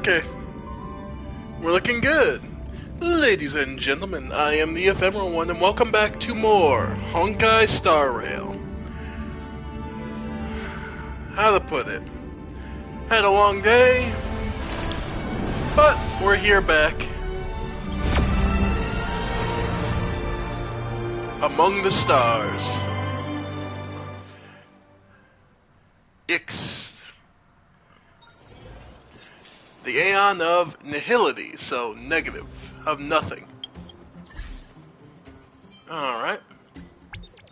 Okay. We're looking good. Ladies and gentlemen, I am the Ephemeral One, and welcome back to more Honkai Star Rail. How to put it? Had a long day, but we're here back. Among the stars. Ix. The Aeon of Nihility, so negative, of nothing. Alright.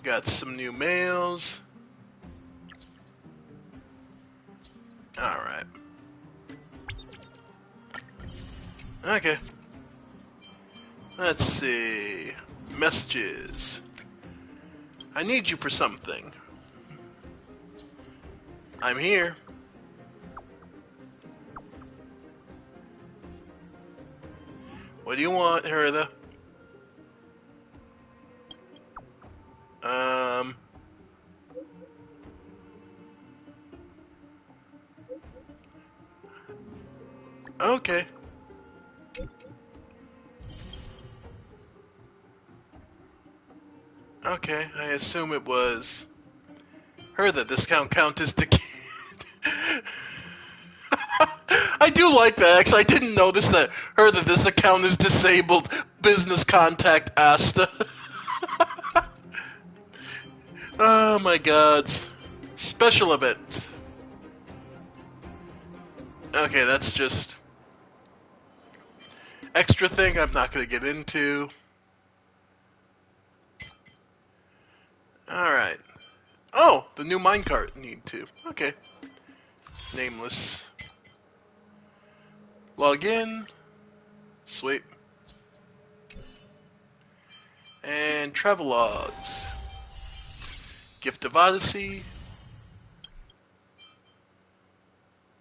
Got some new mails. Alright. Okay. Let's see. Messages. I need you for something. I'm here. What do you want, Hertha? Okay. Okay, I assume it was Hertha. Discount count is the kid. I do like that, actually. I didn't notice that Hertha, this account is disabled. Business contact Asta. Oh my god. Special event. Okay, that's just extra thing I'm not going to get into. Alright. Oh, the new minecart need to. Okay. Nameless. Log in. Sweet. And travel logs. Gift of Odyssey.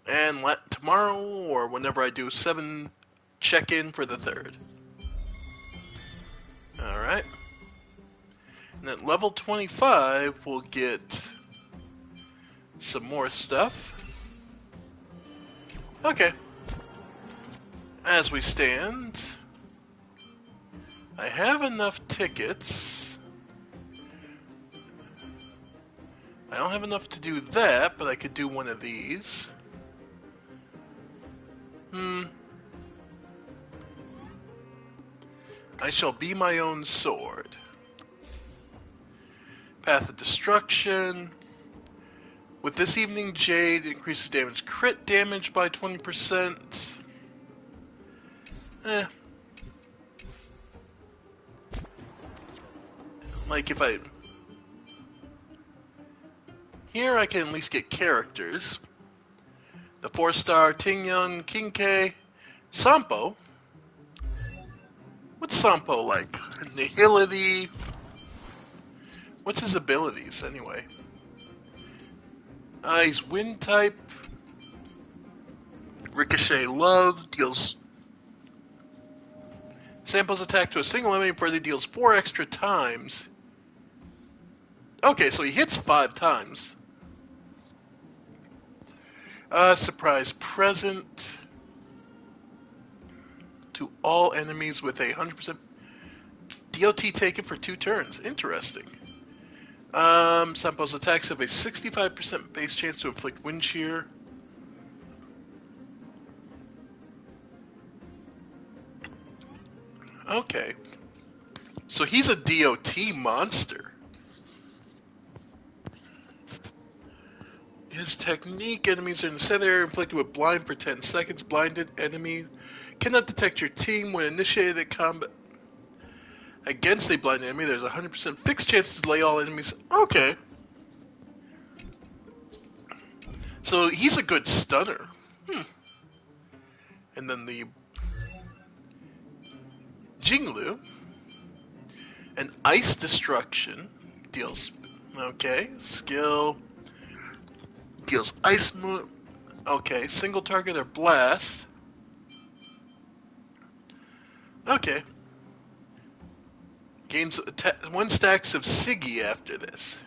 And tomorrow, or whenever I do 7 check-in for the 3rd. Alright. And at level 25, we'll get some more stuff. Okay. As we stand, I have enough tickets. I don't have enough to do that, but I could do one of these. I shall be my own sword. Path of Destruction. With this evening Jade, increases damage. Crit damage by 20%. Like if I... Here I can at least get characters. The 4-star Tingyun, Kinkei, Sampo. What's Sampo like? Nihility. What's his abilities, anyway? He's wind type. Ricochet Love deals... Samples attack to a single enemy further deals 4 extra times. Okay, so he hits 5 times. Surprise present to all enemies with a 100% DOT taken for 2 turns. Interesting. Sampo's attacks have a 65% base chance to inflict wind shear. Okay. So he's a DOT monster. His technique, enemies are in the center area inflicted with blind for 10 seconds. Blinded enemy cannot detect your team when initiated combat against a blind enemy. There's a 100% fixed chance to delay all enemies. Okay. So he's a good stunner. And then the Jinglu. And Ice Destruction deals... Okay. Skill... Deals ice move. Okay, single target or blast. Okay. Gains 1 stacks of Siggy after this.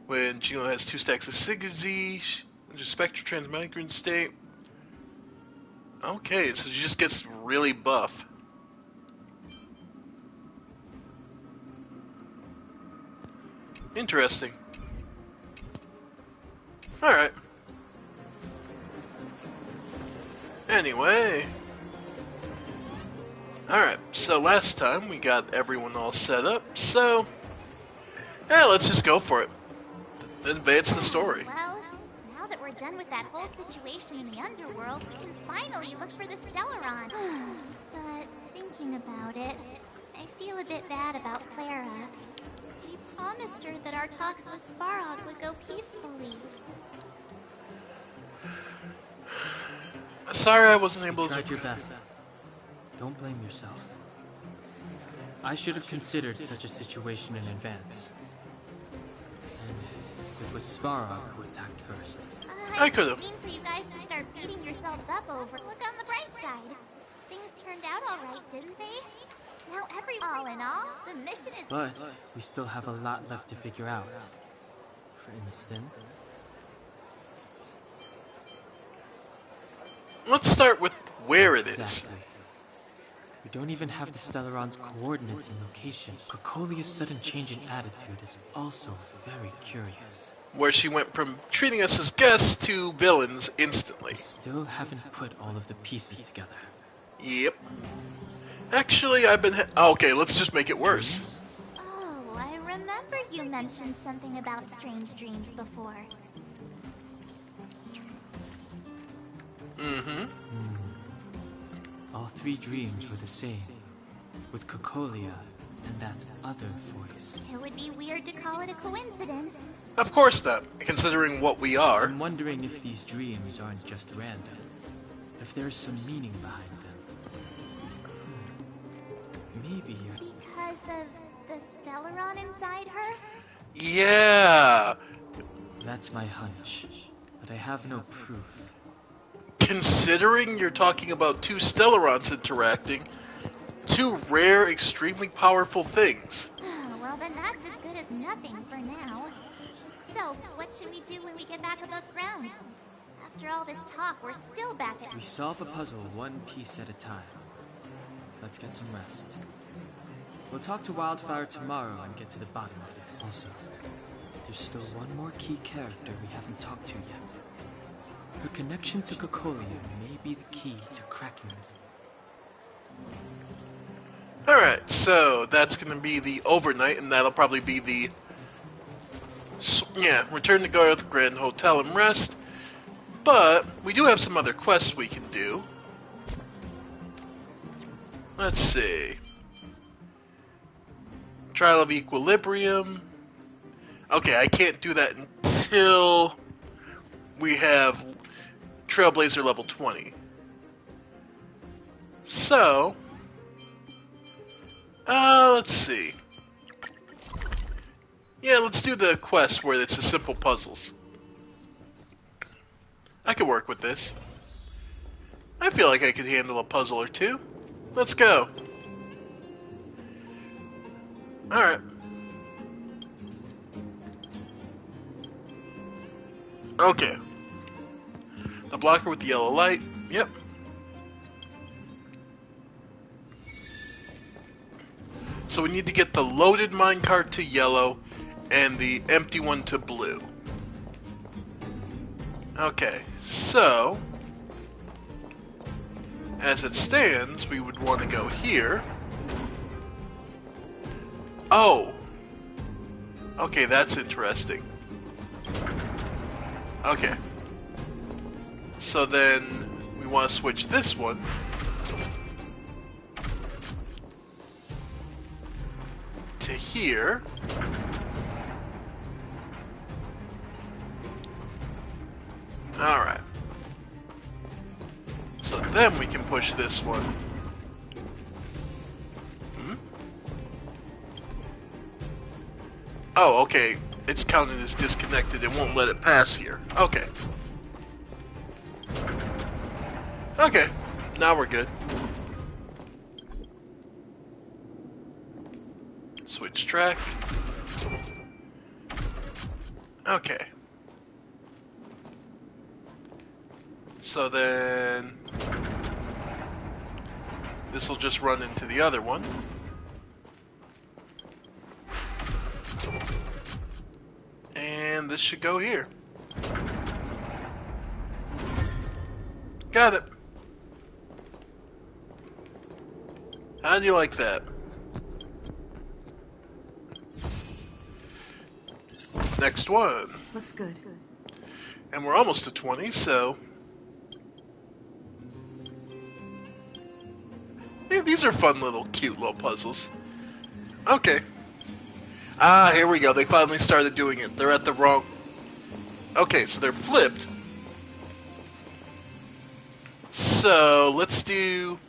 When Gino has 2 stacks of Siggy, Spectral Transmigrant State. Okay, so she just gets really buff. Interesting. Alright. Anyway. Alright, so last time we got everyone all set up, so... yeah, let's just go for it. Advance the story. Well, now that we're done with that whole situation in the underworld, we can finally look for the Stellaron. But thinking about it, I feel a bit bad about Clara. We promised her that our talks with Svarog would go peacefully. Sorry I wasn't able You to... tried your best. Don't blame yourself. I should have considered such a situation in advance. And it was Svarog who attacked first. I could've. mean for you guys to start beating yourselves up over. Look on the bright side. Things turned out all right, didn't they? Now all in all, the mission is... But we still have a lot left to figure out. For instance... Let's start with where it is. Exactly. We don't even have the Stellaron's coordinates and location. Cocolia's sudden change in attitude is also very curious. Where she went from treating us as guests to villains instantly. We still haven't put all of the pieces together. Yep. Actually, I've been... okay, let's just make it worse. Oh, I remember you mentioned something about strange dreams before. Mm-hmm. All three dreams were the same, with Cocolia and that other voice. It would be weird to call it a coincidence. Of course not, considering what we are. I'm wondering if these dreams aren't just random, if there's some meaning behind them. Maybe Because of the Stellaron inside her? Yeah. that's my hunch, but I have no proof. Considering you're talking about two Stellarons interacting, two rare, extremely powerful things. Well, then that's as good as nothing for now. So, what should we do when we get back above ground? After all this talk, we're still back at... We solve a puzzle one piece at a time. Let's get some rest. We'll talk to Wildfire tomorrow and get to the bottom of this. Also, there's still one more key character we haven't talked to yet. Her connection to Cocolia may be the key to cracking this. Alright, so that's going to be the overnight, and that'll probably be the... yeah, return to Garth Grand Hotel and rest. But we do have some other quests we can do. Let's see. Trial of Equilibrium. Okay, I can't do that until we have Trailblazer level 20. So, let's see. Yeah, let's do the quest where it's the simple puzzles. I could work with this. I feel like I could handle a puzzle or two. Let's go. Alright. Okay. The blocker with the yellow light. Yep. So we need to get the loaded minecart to yellow and the empty one to blue. Okay, so as it stands, we would want to go here. Oh! Okay, that's interesting. Okay. So then we want to switch this one to here. Alright. So then we can push this one. Oh, okay. It's counted as disconnected. It won't let it pass here. Okay. Okay. Now we're good. Switch track. Okay. So then... This will just run into the other one. And this should go here. Got it. How do you like that? Next one. Looks good. And we're almost to 20, so... yeah, these are fun little, cute little puzzles. Okay. Ah, here we go. They finally started doing it. They're at the wrong... okay, so they're flipped. So, let's do...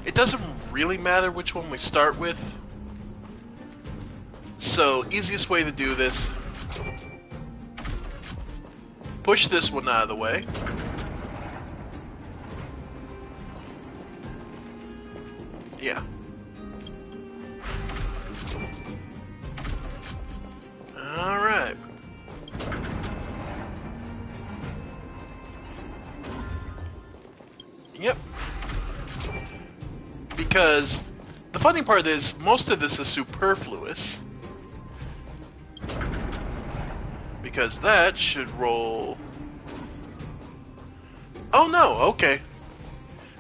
it doesn't really matter which one we start with. So, easiest way to do this... push this one out of the way. Yeah. Alright. Yep. Because the funny part is, most of this is superfluous. Because that should roll... oh no, okay.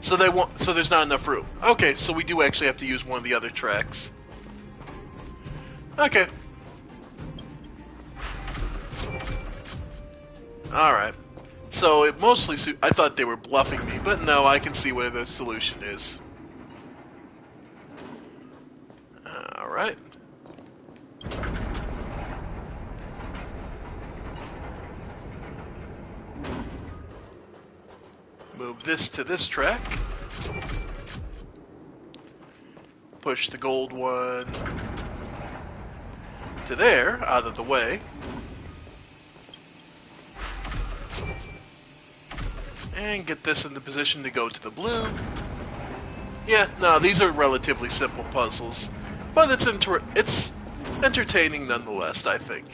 So they want, so there's not enough room. Okay, so we do actually have to use one of the other tracks. Okay. Alright. So it mostly, I thought they were bluffing me, but no, I can see where the solution is. Alright. Move this to this track. Push the gold one to there, out of the way. And get this in the position to go to the blue. Yeah, no, these are relatively simple puzzles. But it's entertaining nonetheless, I think.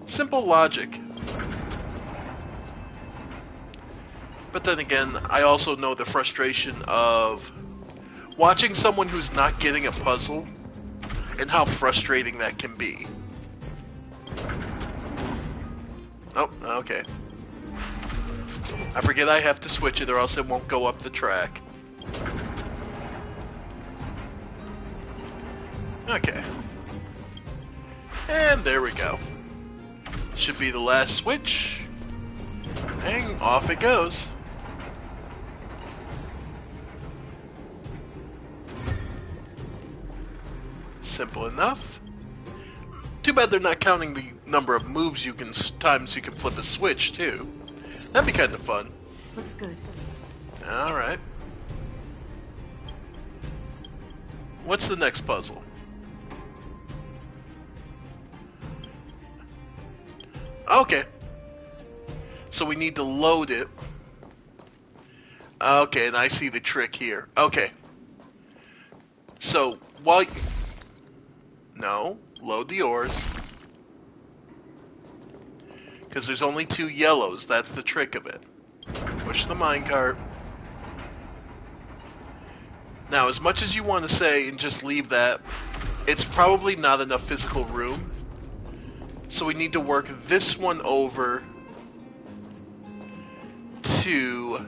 Simple logic. But then again, I also know the frustration of watching someone who's not getting a puzzle and how frustrating that can be. Oh, okay. I forget I have to switch it or else it won't go up the track. Okay. And there we go. Should be the last switch. And off it goes. Simple enough. Too bad they're not counting the number of moves you can, times you can flip a switch too. That'd be kind of fun. Looks good. Alright. What's the next puzzle? Okay. So we need to load it. Okay, and I see the trick here. Okay. So, while... no, load the ores. Because there's only 2 yellows, that's the trick of it. Push the minecart. Now, as much as you want to say and just leave that, it's probably not enough physical room. So we need to work this one over to...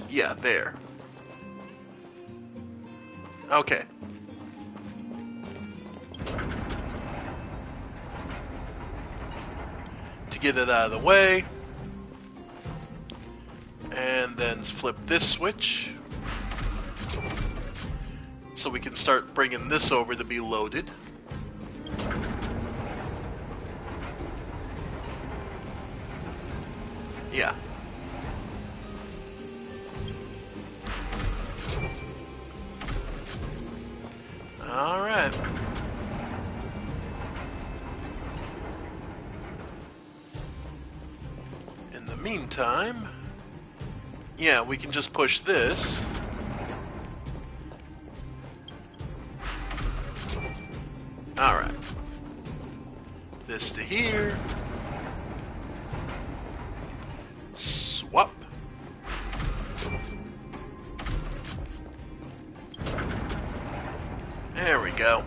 yeah, there. Okay. To get it out of the way. And then flip this switch. So we can start bringing this over to be loaded. Yeah. Alright. In the meantime, yeah, we can just push this. Alright. This to here. Swap. There we go.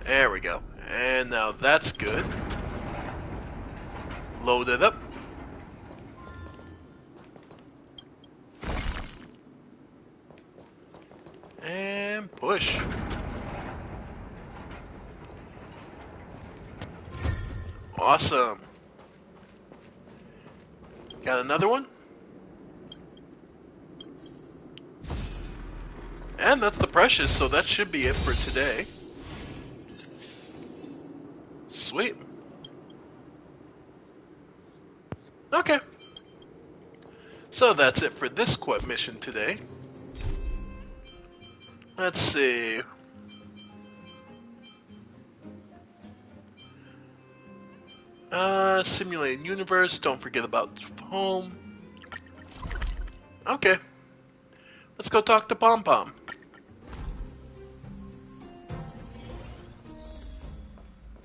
There we go. And now that's good. Load it up. And push. Awesome. Got another one? And that's the precious, so that should be it for today. Sweet. Okay. So that's it for this quest mission today. Let's see. Simulated universe. Don't forget about home. Okay. Let's go talk to Pom Pom.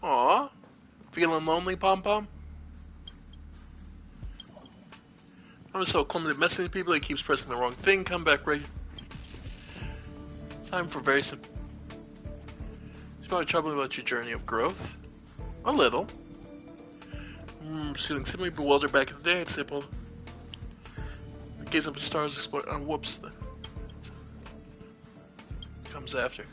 Aw. Feeling lonely, Pom Pom? I'm so clumsy at messaging people, he keeps pressing the wrong thing. Come back right. Time for very simple. It's probably troubling about your journey of growth. A little. Feeling simply bewildered back in the day, it's simple. Gaze up at stars, explore. Whoops. Comes after.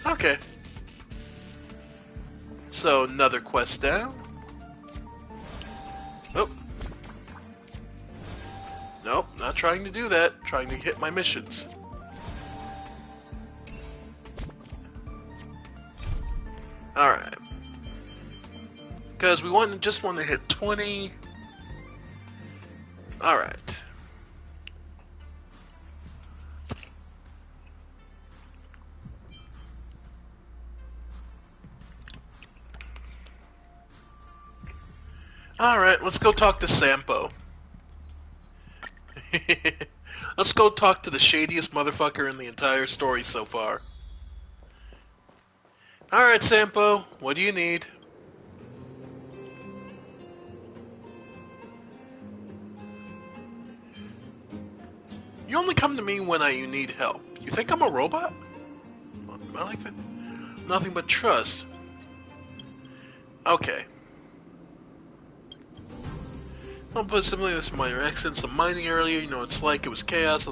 Okay. So, another quest down. Oh. Nope, not trying to do that. Trying to hit my missions. Alright. Because we just want to hit 20. Alright. Alright, let's go talk to Sampo. Let's go talk to the shadiest motherfucker in the entire story so far. Alright, Sampo, what do you need? You only come to me when you need help. You think I'm a robot? I like that. Nothing but trust. Okay. I'll put simply this minor accidents of mining earlier. You know what it's like. It was chaos.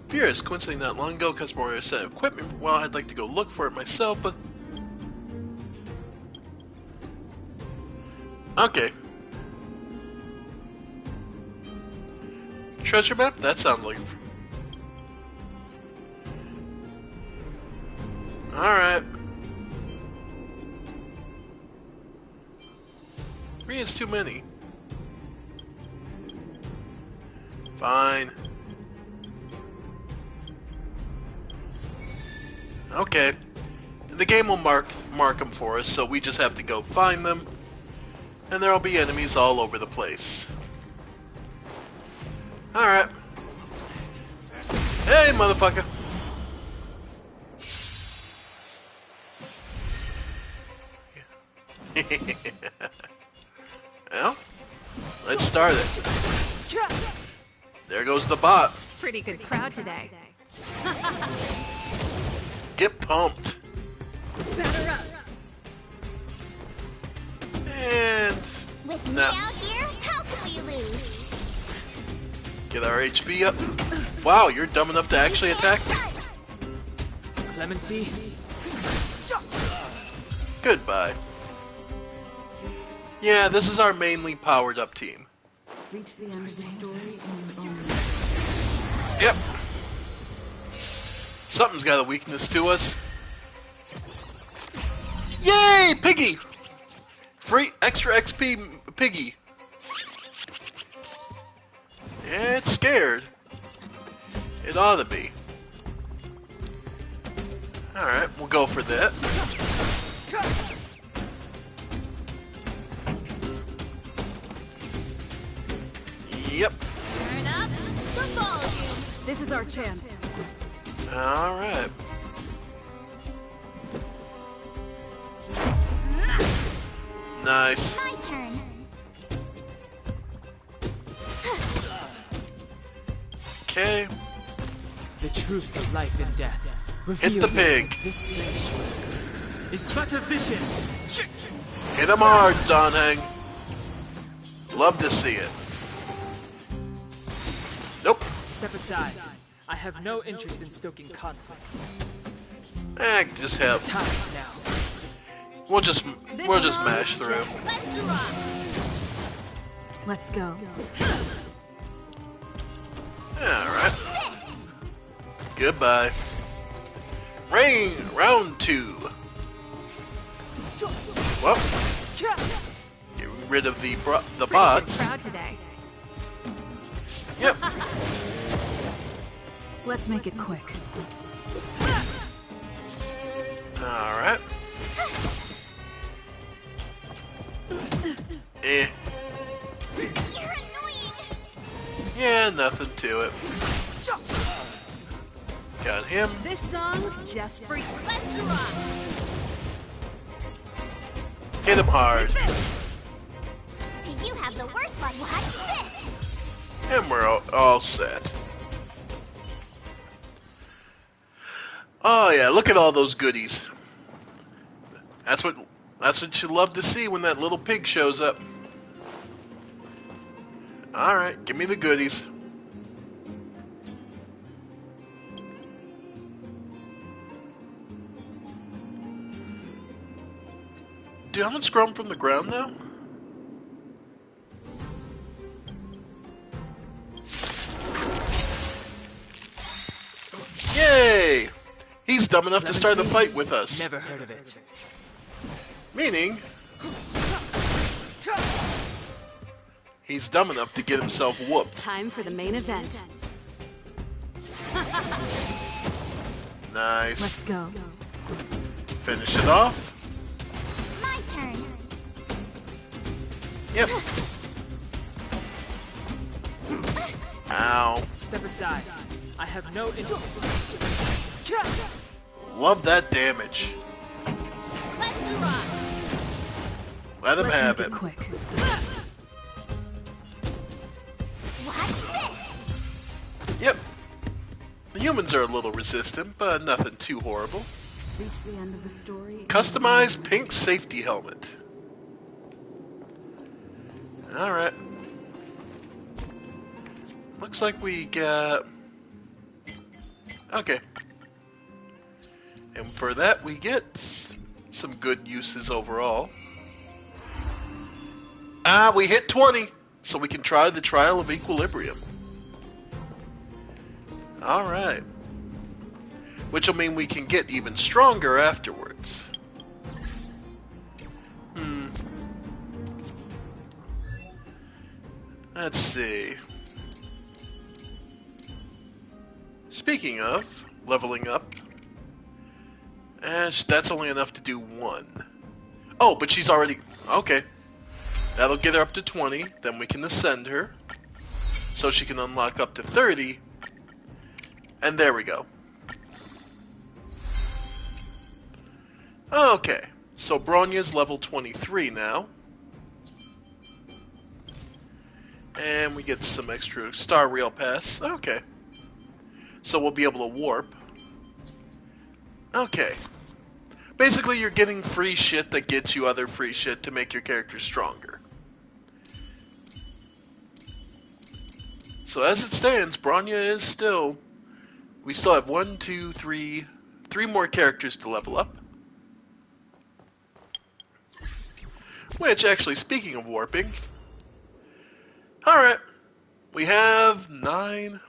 Furious. Coincidentally, not long ago, customer ordered a set of equipment. Well, I'd like to go look for it myself, but okay. Treasure map? That sounds like. Alright. 3 is too many. Fine. Okay. The game will mark them for us, so we just have to go find them. And there'll be enemies all over the place. Alright. Hey, motherfucker! Well, let's start it. There goes the bot. Pretty good crowd today. Get pumped. Batter up. And With me now, out here, how can we lose? get our HP up. Wow, you're dumb enough to actually attack me? Clemency? Goodbye. Yeah, this is our mainly powered up team. Reach the end of the story in your own. Yep. Something's got a weakness to us. Yay, Piggy! Free extra XP Piggy. Yeah, it's scared. It ought to be. Alright, we'll go for that. Yep. Turn up the volume. This is our chance. Alright. Nice. My turn. truth for life and death. Hit the pig. This sanctuary is but a vision. Hit him hard, Donhang. Love to see it. Nope. Step aside. I have no interest in stoking conflict. Just have. Time is now. We'll just mash through. Let's go. Alright. Goodbye. Round 2. Well, getting rid of the bots. Crowd today. Yep. Let's make it quick. Alright. You're annoying. Yeah, nothing to it. Got him. This song's just for you. Let's rock. Hit him hard. You have the worst luck. Watch this. And we're all set. Oh yeah, look at all those goodies. That's what you love to see when that little pig shows up. Alright, give me the goodies. Diamonds grown from the ground now? Yay! He's dumb enough to start the fight with us. Never heard of it. Meaning, he's dumb enough to get himself whooped. Time for the main event. Nice. Let's go. Finish it off. My turn. Yep. Ow. Step aside. I have no interest. Love that damage. Let's rock. Let him Let's have make it. it quick. Watch this. Yep. The humans are a little resistant, but nothing too horrible. Reach the end of the story. Customized pink safety helmet. Alright. Looks like we got... Okay. And for that we get some good uses overall. We hit 20, so we can try the Trial of Equilibrium. Alright. Which will mean we can get even stronger afterwards. Let's see. Speaking of leveling up, that's only enough to do 1. Oh, but she's already... Okay. That'll get her up to 20, then we can ascend her. So she can unlock up to 30. And there we go. Okay. So Bronya's level 23 now. And we get some extra Star Rail Pass. Okay. So we'll be able to warp. Okay. Basically, you're getting free shit that gets you other free shit to make your character stronger. So as it stands, Bronya is still... We still have 1, 2, 3... 3 more characters to level up. Which, actually, speaking of warping... Alright. We have 9...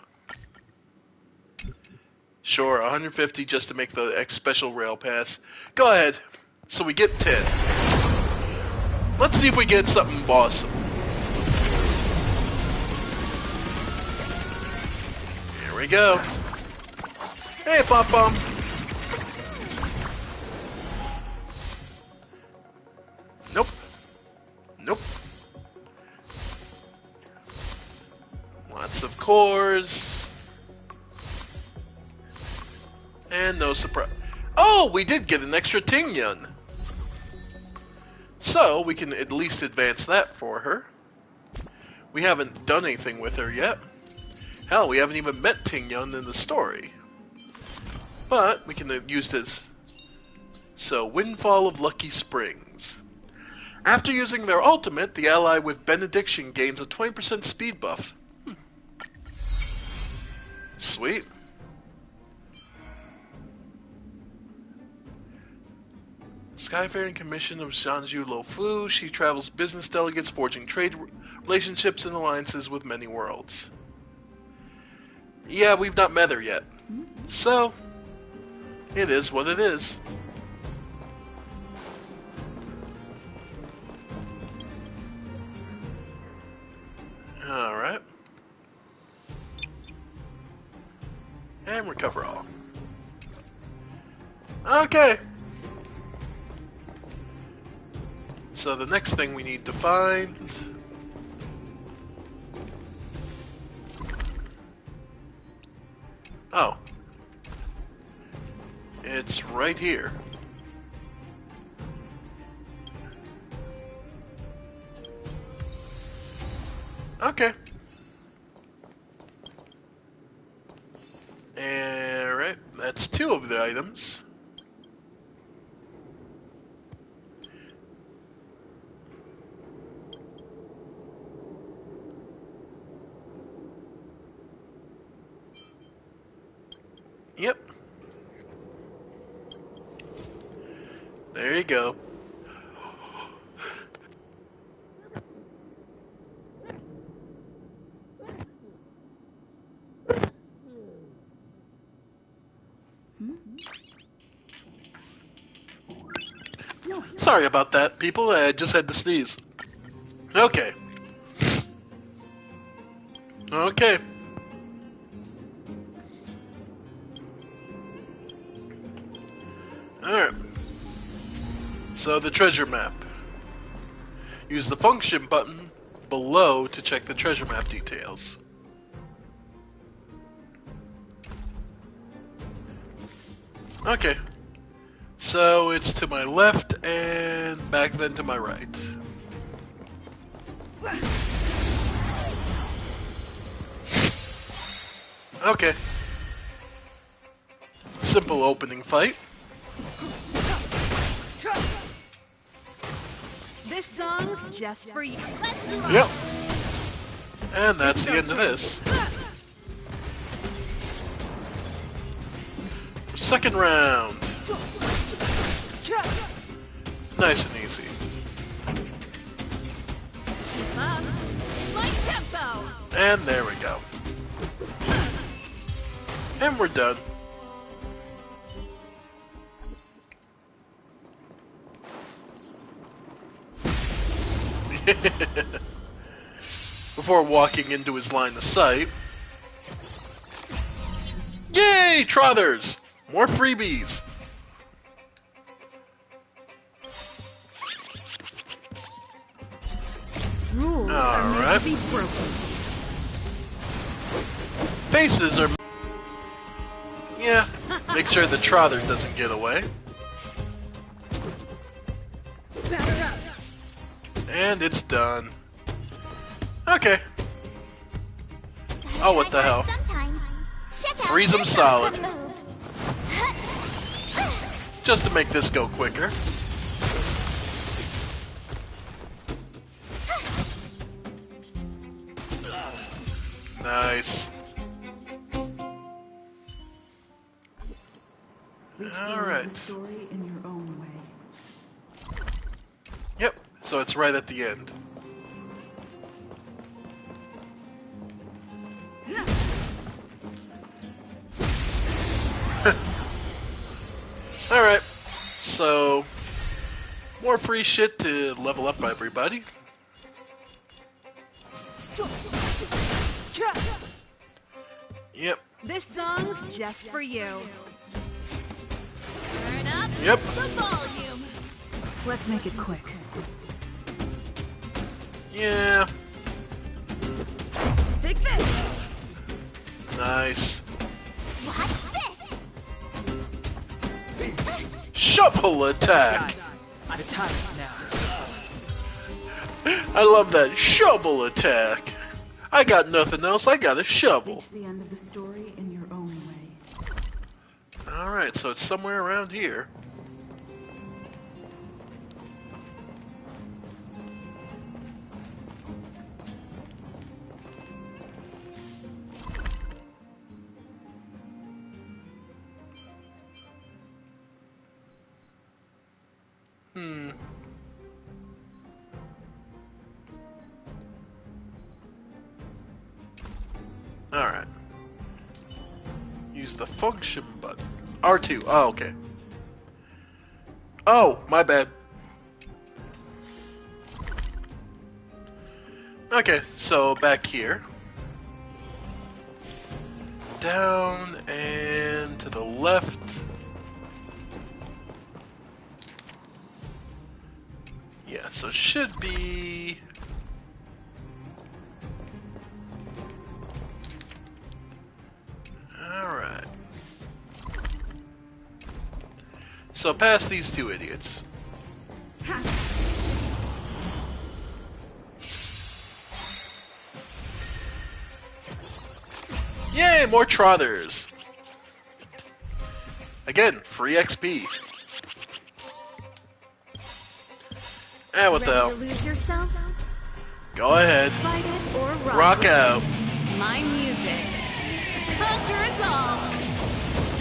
Sure, 150 just to make the X special rail pass. Go ahead. So we get 10. Let's see if we get something awesome. Here we go. Hey, Pop Bomb. Nope. Nope. Lots of cores. And no surprise. Oh, we did get an extra Ting Yun. So, we can at least advance that for her. We haven't done anything with her yet. Hell, we haven't even met Ting Yun in the story. but we can use this. So, Windfall of Lucky Springs. After using their ultimate, the ally with Benediction gains a 20% speed buff. Sweet. Skyfaring Commission of Shanju Lofu. She travels business delegates, forging trade relationships and alliances with many worlds. Yeah, we've not met her yet. So, it is what it is. Alright. And recover all. Okay. So the next thing we need to find... Oh. It's right here. Okay. Alright, that's 2 of the items. Yep. There you go. Sorry about that, people. I just had to sneeze. Okay. Okay. Alright. So the treasure map. Use the function button below to check the treasure map details. Okay. So it's to my left and back then to my right. Okay. Simple opening fight. This song's just for you. Yep. And that's the end of this. Second round. Nice and easy. Keep up my tempo. And there we go. And we're done. Before walking into his line of sight. Yay, Trothers! More freebies! Rules are meant to be broken. Faces are... Yeah, make sure the Trother doesn't get away. Batter up. And it's done. Okay. Oh, what the hell. Sometimes. Check out Freeze 'em this solid. awesome move. Just to make this go quicker. Nice. Reach the end All of right. the story in your own way. Yep, so it's right at the end. Alright, so more free shit to level up everybody. Yep, This song's just for you. Turn up yep. the volume. Let's make it quick. Yeah, Take this. nice. Watch this. Shovel attack! Out of time now. I love that shovel attack. I got nothing else, I got a shovel. Reach the end of the story in your own way. Alright, so it's somewhere around here. Alright. Use the function button. R2. Oh, okay. Oh, my bad. Okay, so back here. Down and to the left. Yeah, so should be... Alright. So past these two idiots. Yay, more trotters! Again, free XP. Eh, what the Ready hell? to lose yourself? Go ahead. Fight it or Rock out. My music. Conquer us all.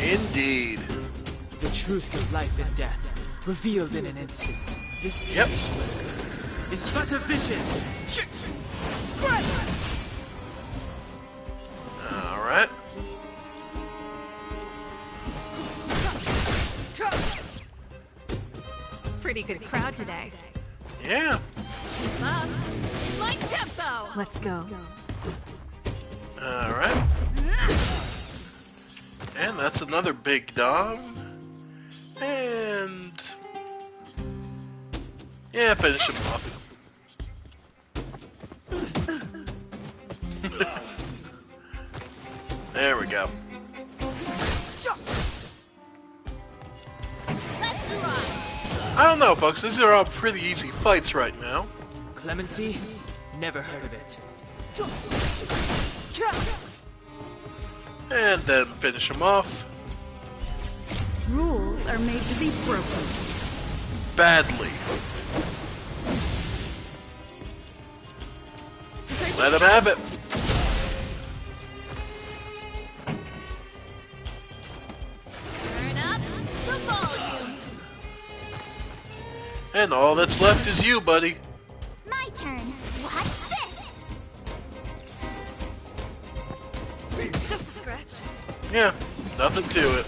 Indeed. The truth of life and death, revealed in an instant. This Yep. is but a vision. Alright. Pretty good crowd today. Yeah. Keep up. My tempo. Let's go. Alright. And that's another big dog. And... yeah, finish him off. There we go. Let's rock. I don't know, folks. These are all pretty easy fights right now. Clemency? Never heard of it. And then finish him off. Rules are made to be broken. Badly. Let him have it. Turn up the volume. And all that's left is you, buddy. My turn. Watch this. Just a scratch. Yeah, nothing to it.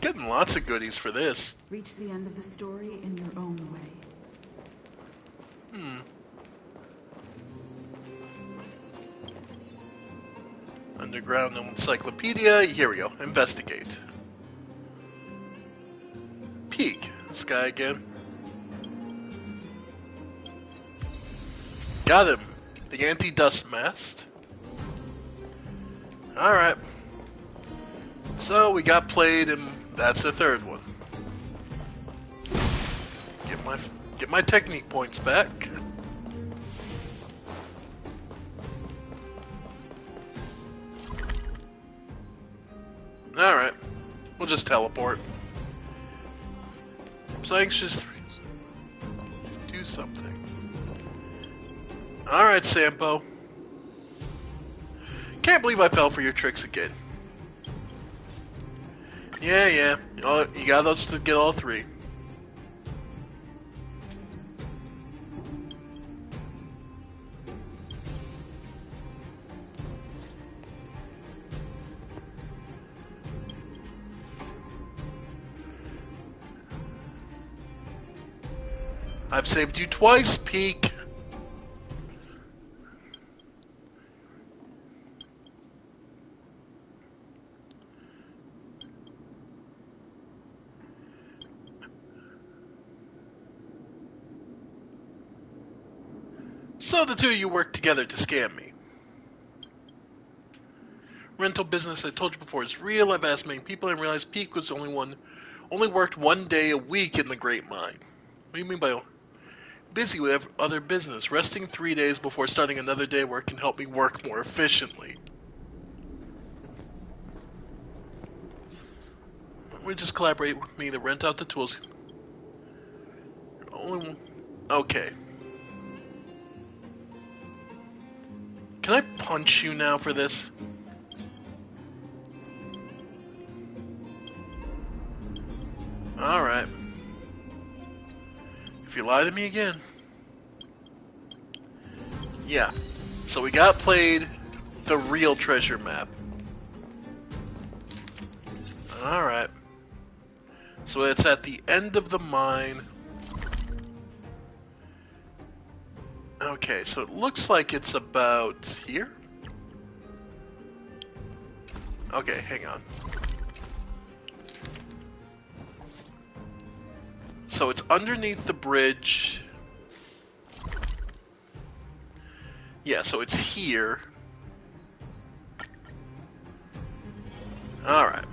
Getting lots of goodies for this. Reach the end of the story in your own way. Underground Encyclopedia. Here we go. Investigate. Peek. This guy again. Got him. The anti-dust mast. Alright. So we got played, and that's the third one. Get my technique points back. Alright. We'll just teleport. I'm so anxious to do something. Alright, Sampo. Can't believe I fell for your tricks again. Yeah. You got those to get all three. I've saved you twice, Peek. So the two of you worked together to scam me. Rental business, I told you before, is real. I've asked many people and realized Peek was only worked 1 day a week in the Great Mine. What do you mean by busy with other business? Resting 3 days before starting another day of work can help me work more efficiently. we just collaborate with me to rent out the tools. Only one. Okay. Can I punch you now for this? Alright. If you lie to me again. Yeah. So we got played the real treasure map. Alright. So it's at the end of the mine. Okay, so it looks like it's about here. Okay, hang on. So it's underneath the bridge. Yeah, so it's here. Alright.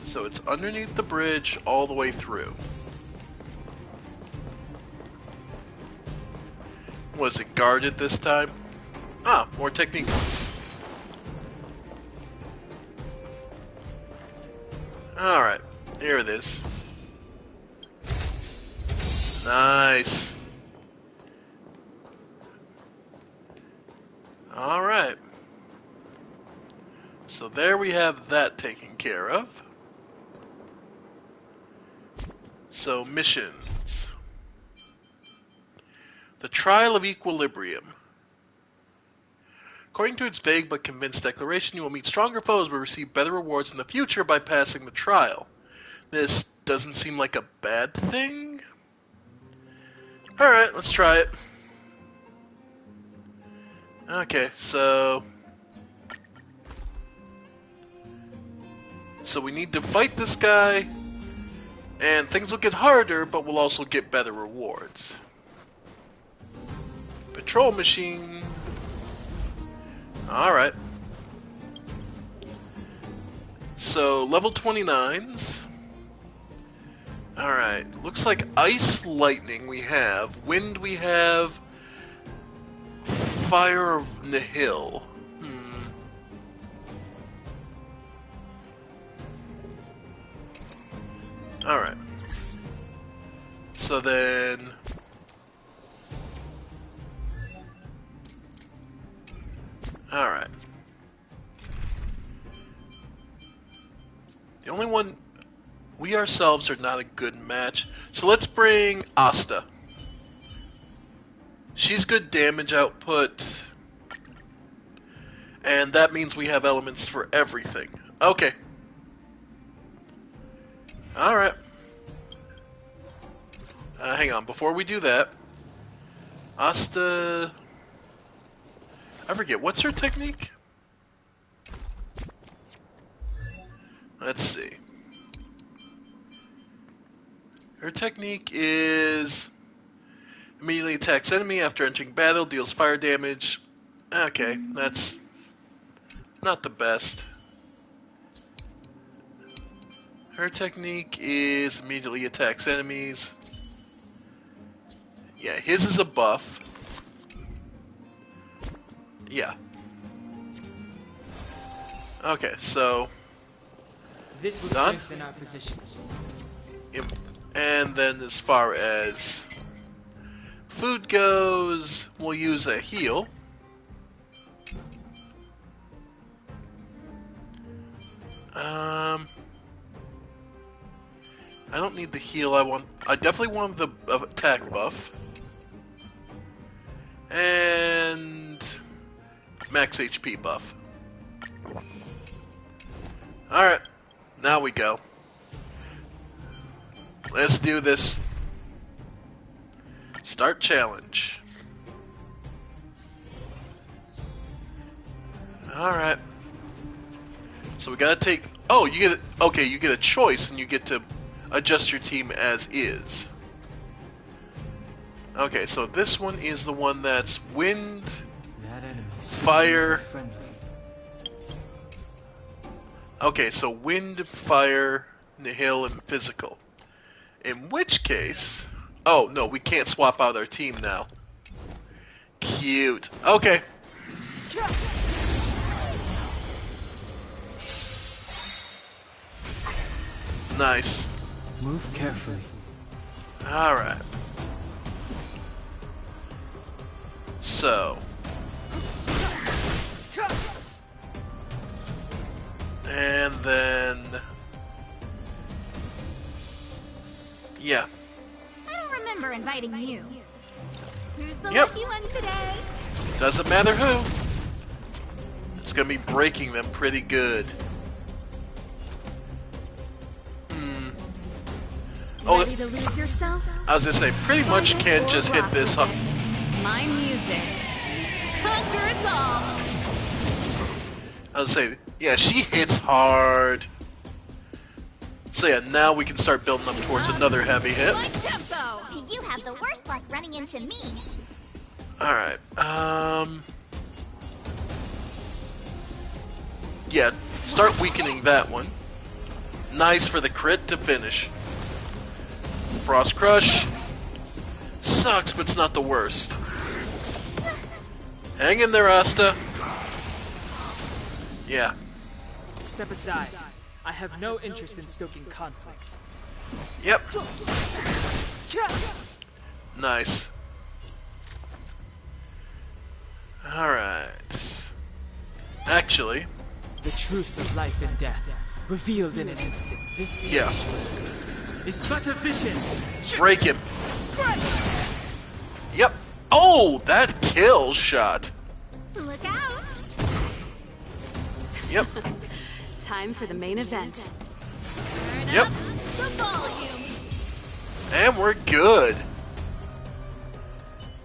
So it's underneath the bridge all the way through. Was it guarded this time? Ah, more technique points. Alright, here it is. Nice. Alright. So there we have that taken care of. So, missions. The Trial of Equilibrium. According to its vague but convinced declaration, you will meet stronger foes but receive better rewards in the future by passing the trial. This doesn't seem like a bad thing? Alright, let's try it. Okay, so we need to fight this guy, and things will get harder, but we'll also get better rewards. Patrol machine. Alright. So, level 29s. Alright, looks like ice lightning we have, wind we have, fire of nihil. Alright. So then... Alright. The only one... We ourselves are not a good match. So let's bring Asta. She's good damage output. And that means we have elements for everything. Okay. Alright. Hang on, before we do that... Asta... I forget, what's her technique? Let's see. Her technique is... Immediately attacks enemy after entering battle, deals fire damage. Okay, that's not the best. Her technique is immediately attacks enemies. Yeah, his is a buff. Yeah. Okay, so... This will done. strengthen our position. And then as far as food goes, we'll use a heal. I don't need the heal. I definitely want the attack buff. And max HP buff. Alright, now we go. Let's do this. Start challenge. Alright. So we gotta take... Oh, you get... Okay, you get a choice and you get to adjust your team as is. Okay, so this one is the one that's wind, fire... Okay, so wind, fire, nihil, and physical. In which case... Oh, no, we can't swap out our team now. Cute. Okay. Nice. Move carefully. Alright. So. And then... yeah. I don't remember inviting you. Who's the Yep. lucky one today? Doesn't matter who. It's gonna be breaking them pretty good. Oh, Ready to lose yourself? I was gonna say, pretty much can't just hit this. My music. Conquer us all. I was gonna say, yeah, she hits hard. So yeah, now we can start building up towards another heavy hit. My tempo. You have the worst luck running into me. Alright, yeah, start weakening that one. Nice for the crit to finish. Frost Crush. Sucks, but it's not the worst. Hang in there, Asta. Yeah. Step aside. I have no interest in stoking conflict. Yep. Nice. Alright. Actually, The truth of life and death, revealed in an instant. This yeah. is but a vision. Break him. Yep. Oh, that kill shot. Look out! Yep. Time for the main event. Turn Yep. up the volume. And we're good.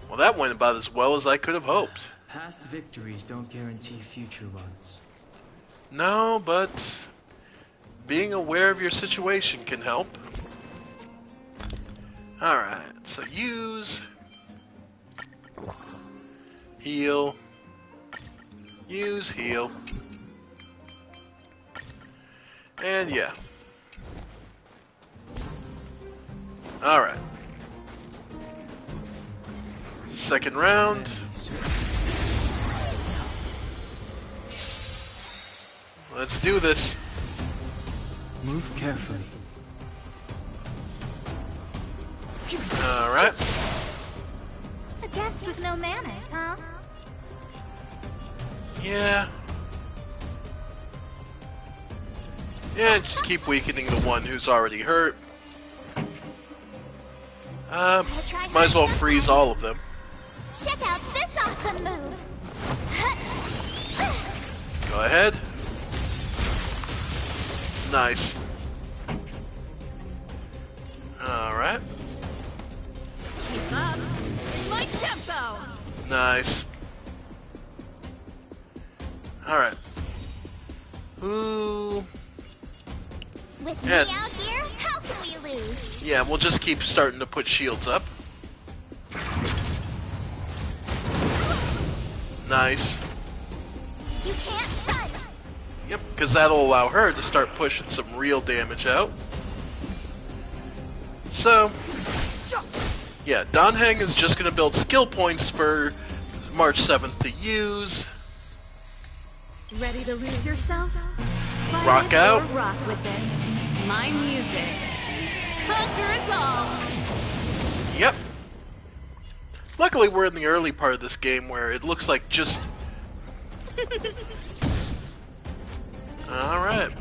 Well, that went about as well as I could have hoped. Past victories don't guarantee future ones. No, but being aware of your situation can help. Alright, so use, heal, use, heal, and yeah. Alright. Second round. Let's do this. Move carefully. Alright. A guest with no manners, huh? Yeah. Yeah, just keep weakening the one who's already hurt. Might as well freeze all of them. Check out this awesome move! Go ahead. Nice. Alright. Keep up. My tempo. Nice. Alright. Ooh. With Yeah. me out here, how can we lose? Yeah, we'll just keep starting to put shields up. Nice. You can't run! Yep, because that'll allow her to start pushing some real damage out. So, yeah, Donheng is just going to build skill points for March 7th to use. Ready to lose yourself? Fight Rock out. Or rock with it. My music. Conquer us all. Yep. Luckily, we're in the early part of this game where it looks like just... Alright.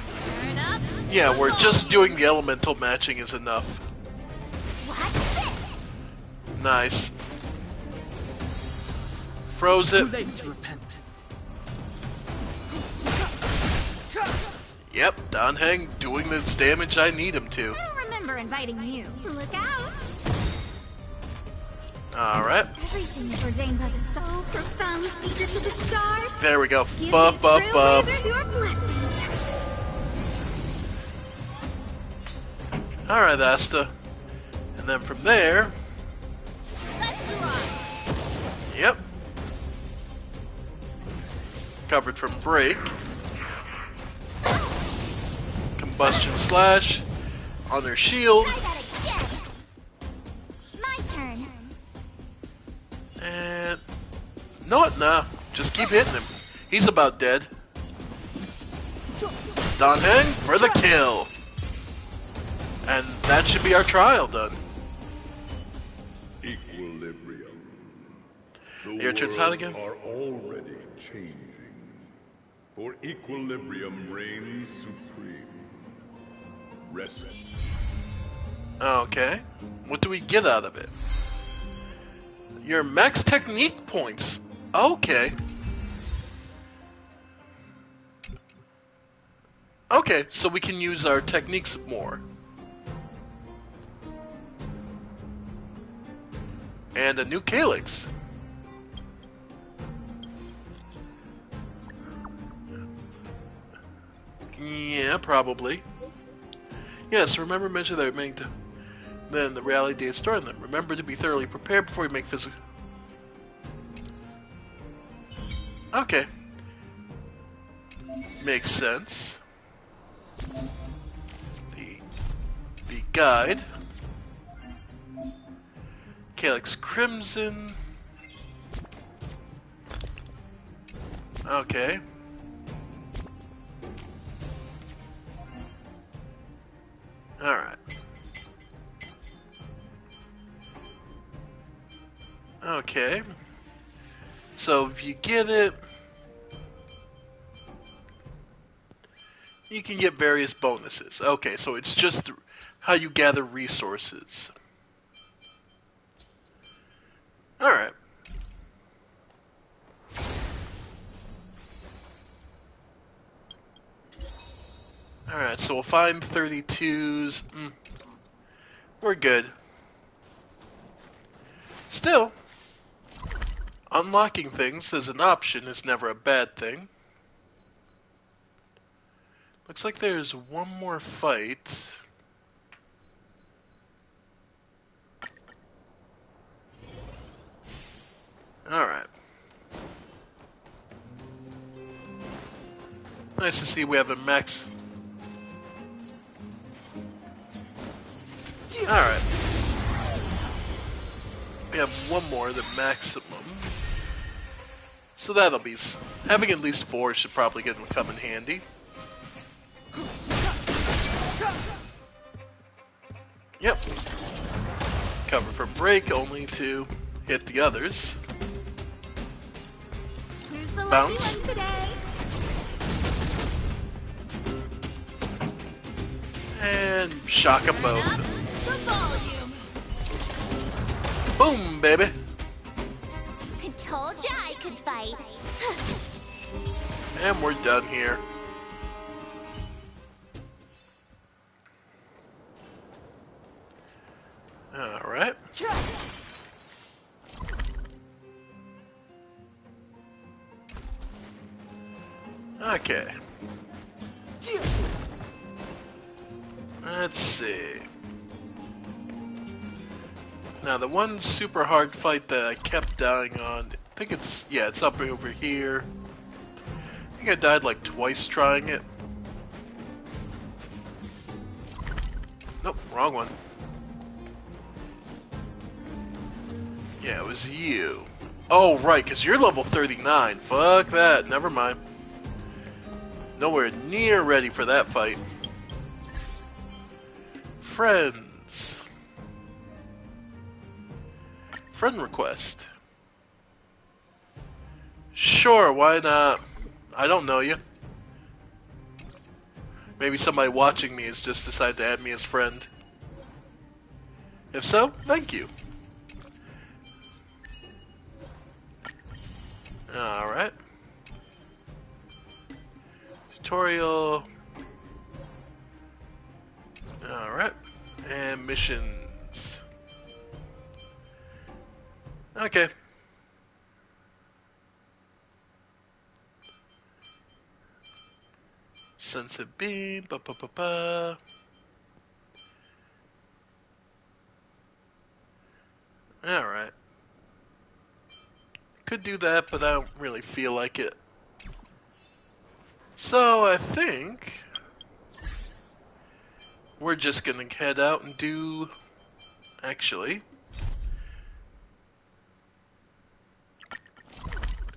Turn up. Yeah, the we're just volume. doing the elemental matching is enough. Watch this! Nice. Froze Too it. late to repent. Yep, Donheng doing this damage I need him to. I don't remember inviting you. Look out! Alright. Everything is ordained by the stars. Oh, profound secret to the stars. There we go. Give Buff, these buff, buff. trailblazers your blessing. Alright, Asta. And then from there... Let's rock. Yep. Covered from break. Combustion slash. On their shield. Try that again. My turn. And... No, nah. Just keep hitting him. He's about dead. Danheng for the kill. And that should be our trial done. Equilibrium. The Your turn, worlds Halligan. are already changing. For equilibrium reigns supreme. Rest. Okay. What do we get out of it? Your max technique points. Okay. Okay, so we can use our techniques more. And a new calyx. Yeah, probably. Yes, remember mention that remaining to then the reality date store them. Remember to be thoroughly prepared before you make physical. Okay. Makes sense. The guide. Calyx Crimson. Okay. Alright. Okay. So if you get it, you can get various bonuses. Okay, so it's just how you gather resources. Alright. Alright, so we'll find 32s. We're good. Still, unlocking things as an option is never a bad thing. Looks like there's one more fight. Alright. Nice to see we have a max. Alright. We have one more, the maximum. So that'll be... Having at least 4 should probably come in handy. Yep. Cover from break, only to hit the others. Who's the Bounce. lucky one today? And shock them both. The volume. Boom, baby. I told ya I could fight. And we're done here. Alright. Okay. Let's see. Now the one super hard fight that I kept dying on, I think it's, yeah, it's up over here. I think I died like twice trying it. Nope, wrong one. Yeah, it was you. Oh, right, because you're level 39. Fuck that, never mind. Nowhere near ready for that fight. Friends. Friend request. Sure, why not? I don't know you. Maybe somebody watching me has just decided to add me as friend. If so, thank you. Alright. Tutorial. Alright. And missions. Okay. Sunset beam. Ba ba ba ba. Alright. Could do that, but I don't really feel like it. So I think we're just gonna head out and do... Actually...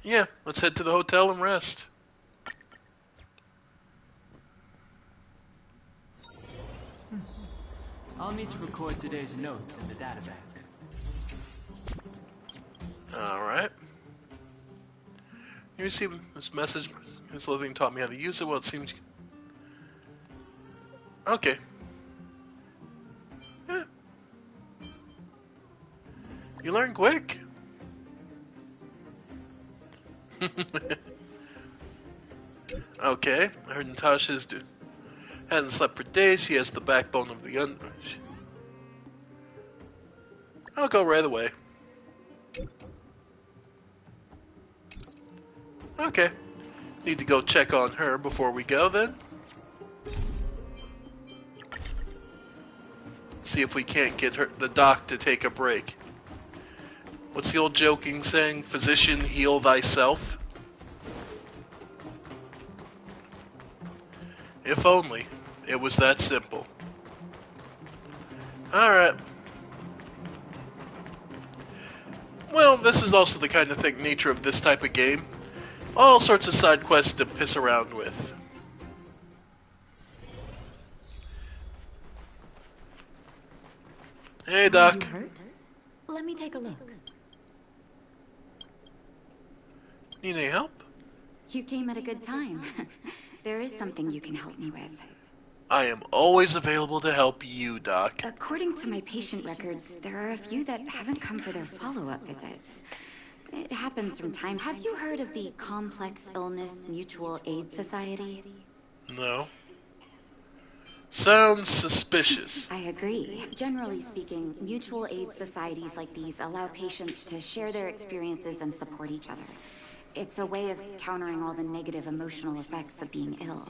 Yeah, let's head to the hotel and rest. I'll need to record today's notes in the databank. Alright. You receive this message. This little thing taught me how to use it. Well, it seems... Okay. Yeah. You learn quick. Okay. I heard Natasha's hasn't slept for days. She has the backbone of the I'll go right away. Okay. Need to go check on her before we go then. See if we can't get the doc to take a break. What's the old joking saying? Physician, heal thyself. If only it was that simple. Alright. Well, this is also the kind of nature of this type of game. All sorts of side quests to piss around with. Hey, Doc. You hurt? Let me take a look. Need any help? You came at a good time. There is something you can help me with. I am always available to help you, Doc. According to my patient records, there are a few that haven't come for their follow-up visits. It happens from time. Have you heard of the Complex Illness Mutual Aid Society? No. Sounds suspicious. I agree. Generally speaking, mutual aid societies like these allow patients to share their experiences and support each other. It's a way of countering all the negative emotional effects of being ill.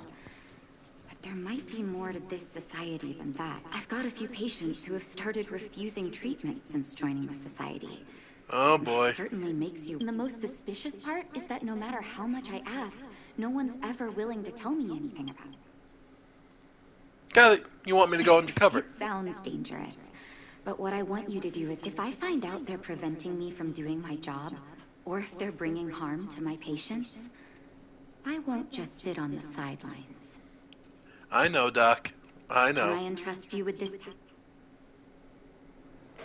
But there might be more to this society than that. I've got a few patients who have started refusing treatment since joining the society. Oh boy. It certainly makes you... The most suspicious part is that no matter how much I ask, no one's ever willing to tell me anything about it. Got it. You want me to go undercover? It sounds dangerous. But what I want you to do is, if I find out they're preventing me from doing my job, or if they're bringing harm to my patients, I won't just sit on the sidelines. I know, Doc. I Can I know. entrust you with this?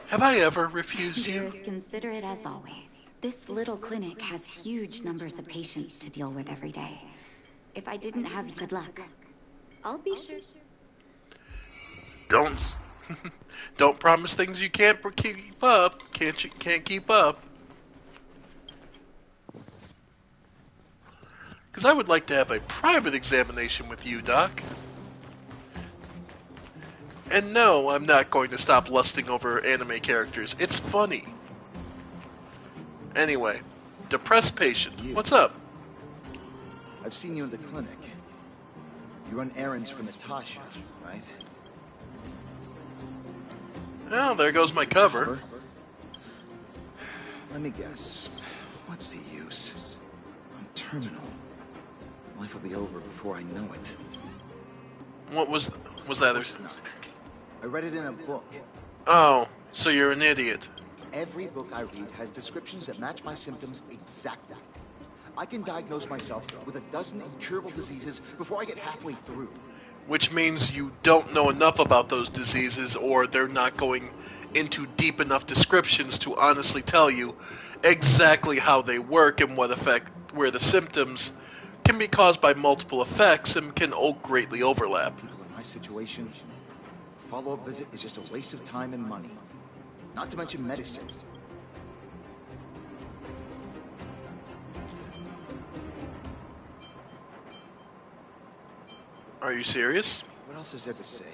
Have I ever refused You're you? as considerate as always. This little clinic has huge numbers of patients to deal with every day. If I didn't have you, good luck. I'll be sure. Don't promise things you can't keep up. Can't keep up. Because I would like to have a private examination with you, Doc. And no, I'm not going to stop lusting over anime characters. It's funny. Anyway, depressed patient. What's up? I've seen you in the clinic. You run errands for Natasha, right? Well, there goes my cover. Let me guess. What's the use? I'm terminal. Life will be over before I know it. What was Of that? course not. I read it in a book. Oh, so you're an idiot. Every book I read has descriptions that match my symptoms exactly. I can diagnose myself with a dozen incurable diseases before I get halfway through. Which means you don't know enough about those diseases, or they're not going into deep enough descriptions to honestly tell you exactly how they work and where the symptoms can be caused by multiple effects and can all greatly overlap. People in my situation, a follow-up visit is just a waste of time and money. Not to mention medicine. Are you serious? What else is there to say?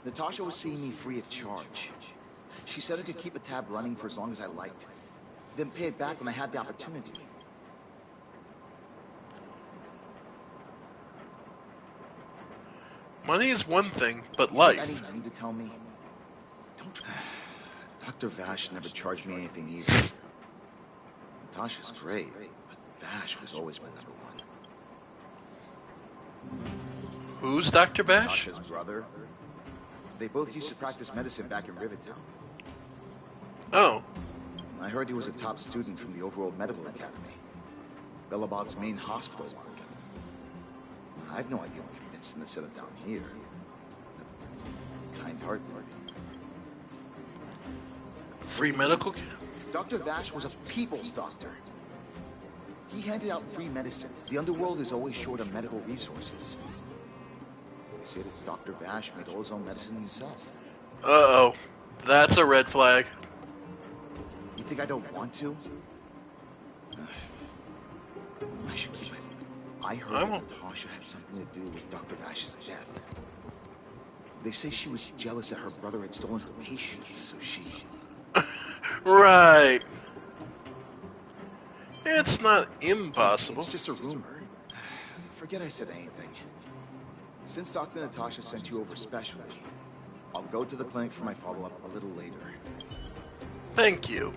Natasha was seeing me free of charge. She said I could keep a tab running for as long as I liked, then pay it back when I had the opportunity. Money is one thing, but I life. need you to tell me. Don't try. Dr. Vash never charged me anything either. Natasha's great, but Vash was always my number one. Who's Dr. Bash? Natasha's brother. They both used to practice medicine back in Rivertown. Oh, I heard he was a top student from the Overworld Medical Academy. Belobog's main hospital wanted him. I have no idea what convinced him to set him down here. kind-hearted. Free medical care? Dr. Vash was a people's doctor. He handed out free medicine. The underworld is always short of medical resources. They say that Dr. Vash made all his own medicine himself. Uh-oh. That's a red flag. You think I don't want to? I should keep it. I heard that Natasha had something to do with Dr. Vash's death. They say she was jealous that her brother had stolen her patients, so she... Right. It's not impossible. It's just a rumor. Forget I said anything. Since Dr. Natasha sent you over specially, I'll go to the clinic for my follow-up a little later. Thank you.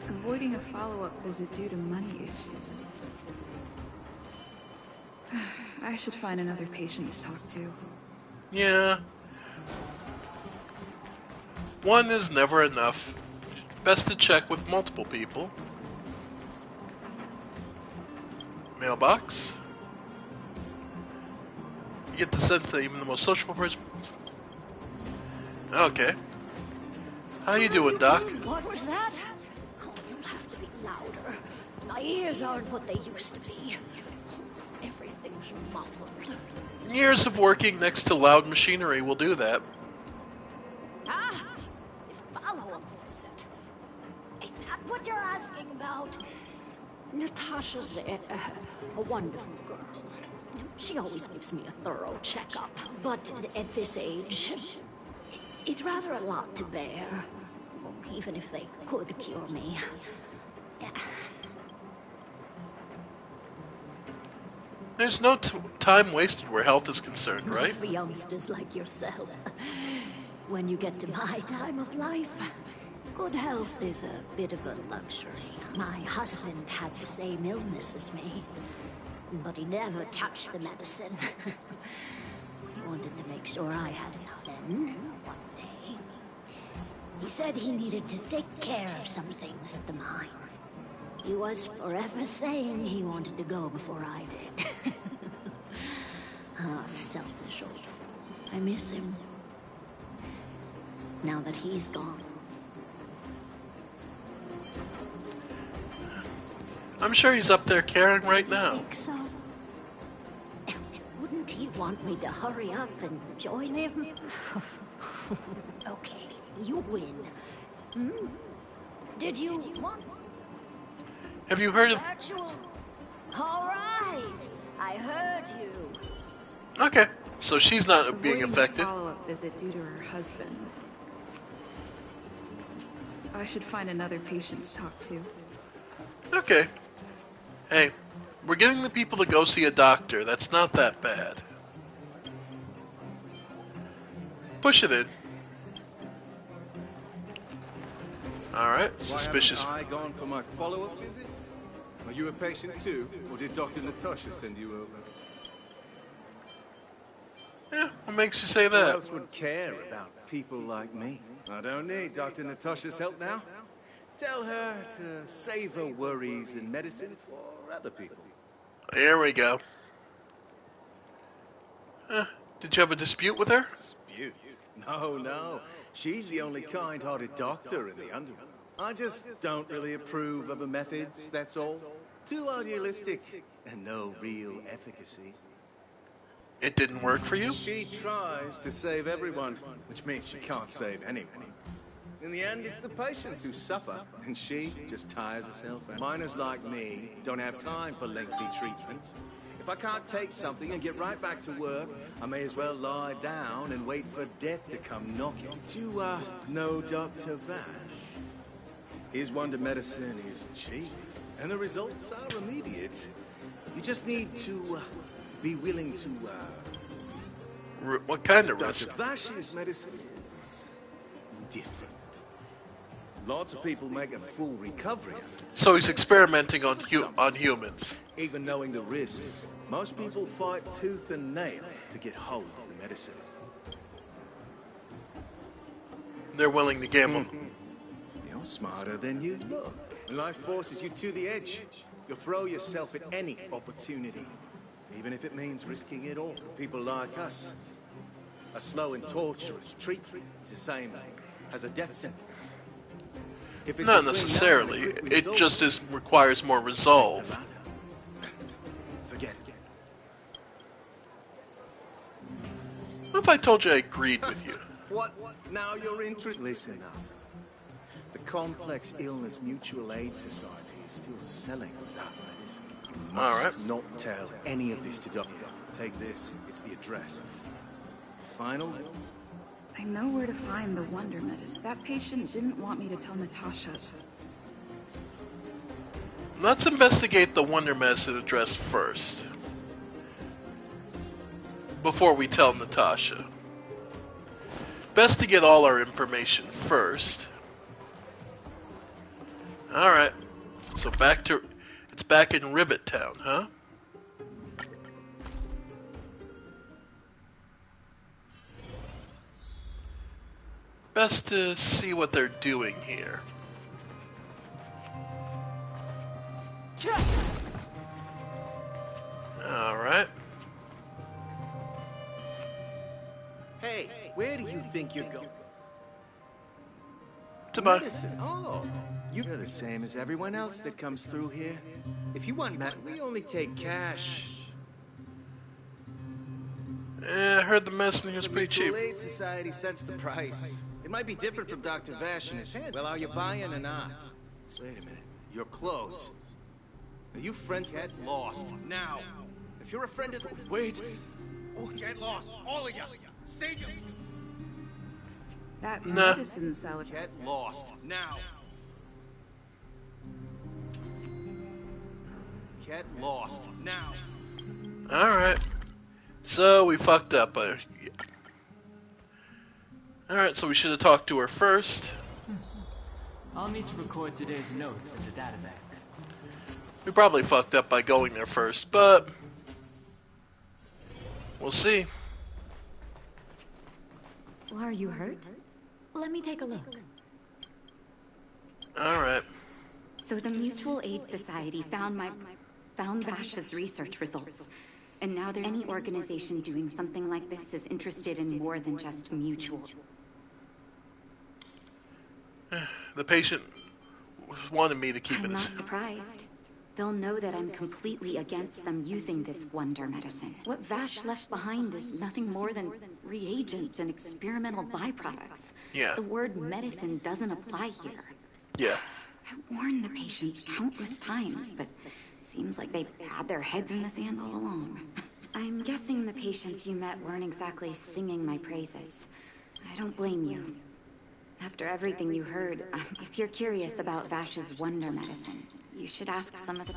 Avoiding a follow-up visit due to money issues. I should find another patient to talk to. Yeah. One is never enough. Best to check with multiple people. Mailbox. You get the sense that even the most sociable person... Okay. How you doing, Doc? What was that? Oh, you'll have to be louder. My ears aren't what they used to be. Everything's muffled. Years of working next to loud machinery will do that. Ah, a follow-up visit. Is that what you're asking about? Natasha's a wonderful girl. She always gives me a thorough checkup. But at this age, it's rather a lot to bear. Even if they could cure me. There's no time wasted where health is concerned, Not right? for youngsters like yourself. When you get to my time of life, good health is a bit of a luxury. My husband had the same illness as me, but he never touched the medicine. He wanted to make sure I had enough. Then, one day, he said he needed to take care of some things at the mine. He was forever saying he wanted to go before I did. Ah, selfish old fool. I miss him. Now that he's gone. I'm sure he's up there caring right now. Think so? Wouldn't he want me to hurry up and join him? Okay, you win. Hmm? Did you want Have you heard of... actual? All right, I heard you. Okay, so she's not being Avoiding affected. a follow-up visit due to her husband. I should find another patient to talk to. Okay. Hey, we're getting the people to go see a doctor. That's not that bad. Push it in. Alright, suspicious. Why haven't I gone for my follow-up visit? Are you a patient too, or did Dr. Natasha send you over? Yeah, what makes you say Who that? else would care about people like me? I don't need Dr. Natasha's help now. Tell her to save her worries and medicine for other people. Here we go. Did you have a dispute with her? Dispute? No. She's the only kind-hearted doctor in the underworld. I just don't really approve of her methods, that's all. Too idealistic and no real efficacy. It didn't work for you? She tries to save everyone, which means she can't save anyone. In the end, it's the patients who suffer, and she just tires herself out. Miners like me don't have time for lengthy treatments. If I can't take something and get right back to work, I may as well lie down and wait for death to come knocking. Did you, know Dr. Vash? His wonder medicine is cheap, and the results are immediate. You just need to, be willing to, What kind of Dr. risk? Vash's medicine is different. Lots of people make a full recovery, So he's experimenting on humans. even knowing the risk. Most people fight tooth and nail to get hold of the medicine. They're willing to gamble. You're smarter than you look. When life forces you to the edge, you'll throw yourself at any opportunity, even if it means risking it all. People like us, A slow and torturous treatment is the same as a death sentence. If it's Not between necessarily. now and a quick It result, just requires more resolve. forget it. What if I told you I agreed with you? What? Now you're interested? Listen up. The Complex Illness Mutual Aid Society is still selling that medicine. You must Alright. not tell any of this to Doctor. Take this. It's the address. Final. I know where to find the Wonder Medicine. That patient didn't want me to tell Natasha. Let's investigate the Wonder Medicine address first. Before we tell Natasha. Best to get all our information first. Alright. So it's back in Rivet Town, huh? Best to see what they're doing here. Alright. Hey, where do you think you're going? To my... Medicine. Oh, you're the same as everyone else that comes through here. If you want that, we only take cash. I heard the medicine here is pretty cheap. The Aid Society sets the price. It might be different from Dr. Vash and his hand. Well, are you buying or not? Wait a minute. Your clothes. Are you friend? Get lost now. If you're a friend of the... Wait. Oh, get lost, all of you. Save you. That Nah. medicine seller. Get lost now. Get lost now. Alright. So, we fucked up. Alright, so we should have talked to her first. I'll need to record today's notes in the databank. We probably fucked up by going there first, but... we'll see. Well, are you hurt? Let me take a look. Alright. So the Mutual Aid Society found Vash's research results. And now there's any organization doing something like this is interested in more than just mutual. The patient wanted me to keep I'm it not as... surprised. They'll know that I'm completely against them using this wonder medicine. What Vash left behind is nothing more than reagents and experimental byproducts. Yeah. The word medicine doesn't apply here. Yeah. I warned the patients countless times, but seems like they had their heads in the sand all along. I'm guessing the patients you met weren't exactly singing my praises. I don't blame you. After everything you heard, if you're curious about Vash's wonder medicine, you should ask some of the...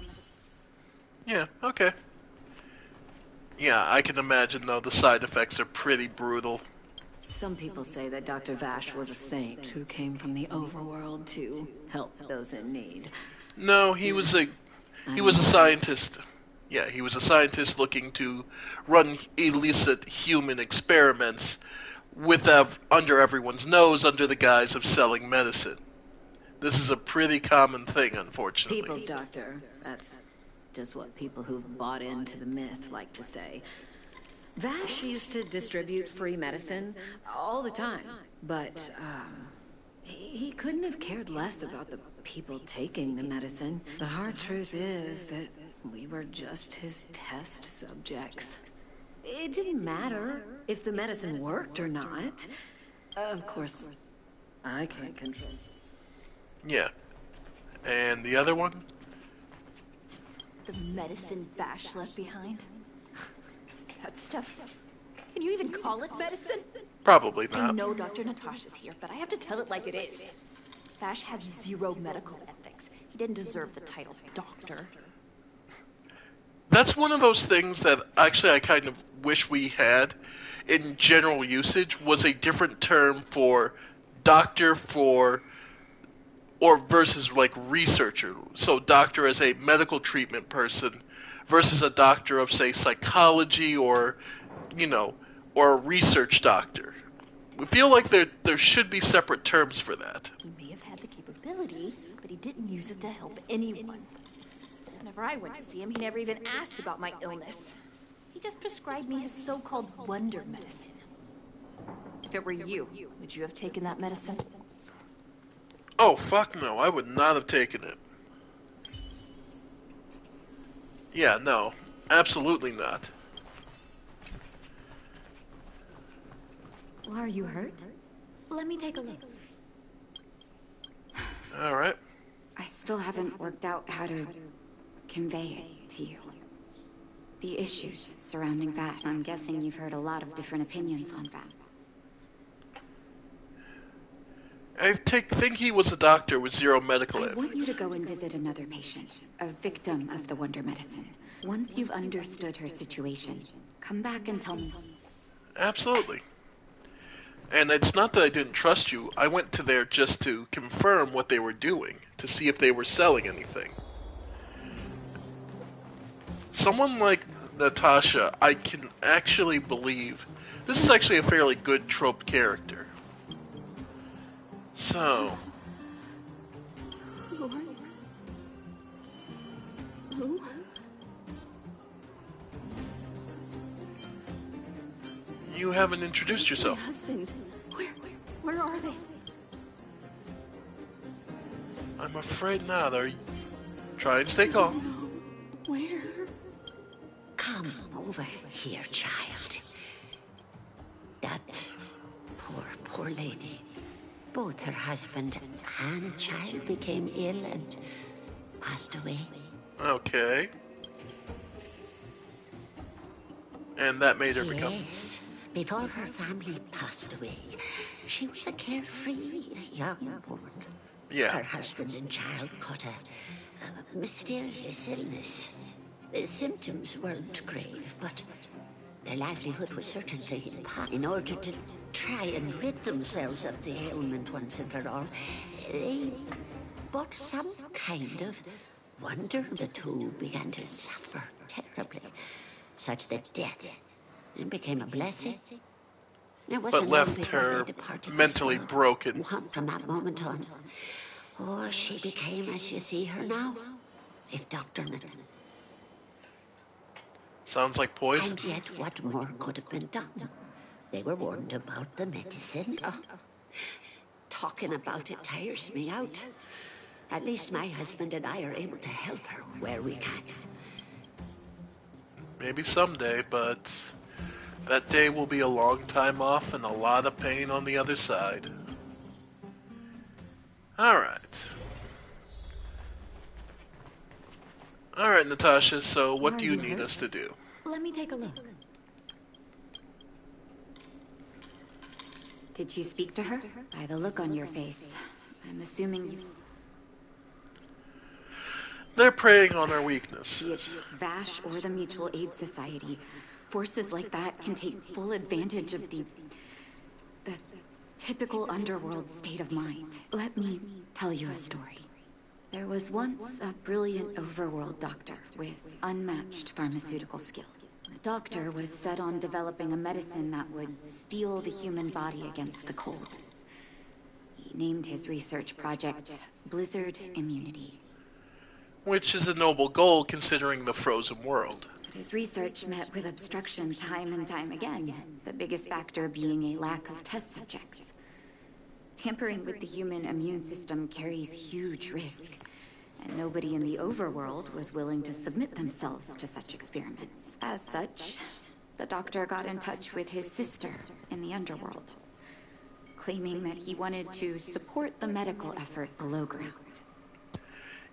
Yeah, okay. Yeah, I can imagine, though, the side effects are pretty brutal. Some people say that Dr. Vash was a saint who came from the overworld to help those in need. No, he was a scientist. Yeah, he was a scientist looking to run illicit human experiments under everyone's nose under the guise of selling medicine. This is a pretty common thing, unfortunately. People's doctor. That's just what people who've bought into the myth like to say. Vash used to distribute free medicine all the time, but he couldn't have cared less about the people taking the medicine. The hard truth is that we were just his test subjects. It didn't matter if the medicine worked or not. Of course, I can't control. Yeah. And the other one? The medicine Vash left behind? That stuff... Can you even call it medicine? Probably I not. know Dr. Natasha's here, but I have to tell it like it is. Vash had zero medical ethics. He didn't deserve the title doctor. That's one of those things that actually I kind of wish we had in general usage, was a different term for doctor or versus like researcher. So doctor as a medical treatment person versus a doctor of, say, psychology or, or a research doctor. We feel like there should be separate terms for that. He may have had the capability, but he didn't use it to help anyone. Whenever I went to see him, he never even asked about my illness. He just prescribed me his so-called wonder medicine. If it were you, would you have taken that medicine? Oh, fuck no. I would not have taken it. Yeah, no. Absolutely not. Well, are you hurt? Let me take a look. Alright. I still haven't worked out how to convey it to you. The issues surrounding VAT. I'm guessing you've heard a lot of different opinions on VAT. I think he was a doctor with zero medical I evidence. want you to go and visit another patient, a victim of the Wonder Medicine. Once you've understood her situation, come back and tell me. Absolutely. And it's not that I didn't trust you. I went to there just to confirm what they were doing, to see if they were selling anything. Someone like Natasha, I can actually believe. This is actually a fairly good trope character. So, Who are you? Who? you haven't introduced yourself. My husband. Where are they? I'm afraid not. Are you? Try and stay calm. Where? Come over here, child. That poor lady. Both her husband and child became ill and passed away. Okay. And that made her become... Yes. Before her family passed away, she was a carefree young woman. Yeah. Her husband and child caught a mysterious illness. The symptoms weren't grave, but their livelihood was certainly impaired. In order to try and rid themselves of the ailment once and for all, they bought some kind of wonder. The two began to suffer terribly, such that death became a blessing. It wasn't But long left before her they departed this mentally world. broken. From that moment on, she became as you see her now, if Dr. Nathan. Sounds like poison. And yet, what more could have been done? They were warned about the medicine. Talking about it tires me out. At least my husband and I are able to help her where we can. Maybe someday, but that day will be a long time off and a lot of pain on the other side. Alright. Alright, Natasha, so what do you need us to do? Let me take a look. Did you speak to her? By the look on your face, I'm assuming you... They're preying on our weaknesses. Be it Vash or the Mutual Aid Society, forces like that can take full advantage of the typical underworld state of mind. Let me tell you a story. There was once a brilliant overworld doctor with unmatched pharmaceutical skill. The doctor was set on developing a medicine that would steel the human body against the cold. He named his research project Blizzard Immunity. Which is a noble goal considering the frozen world. But his research met with obstruction time and time again, the biggest factor being a lack of test subjects. Tampering with the human immune system carries huge risk, and nobody in the overworld was willing to submit themselves to such experiments. As such, the doctor got in touch with his sister in the underworld, claiming that he wanted to support the medical effort below ground.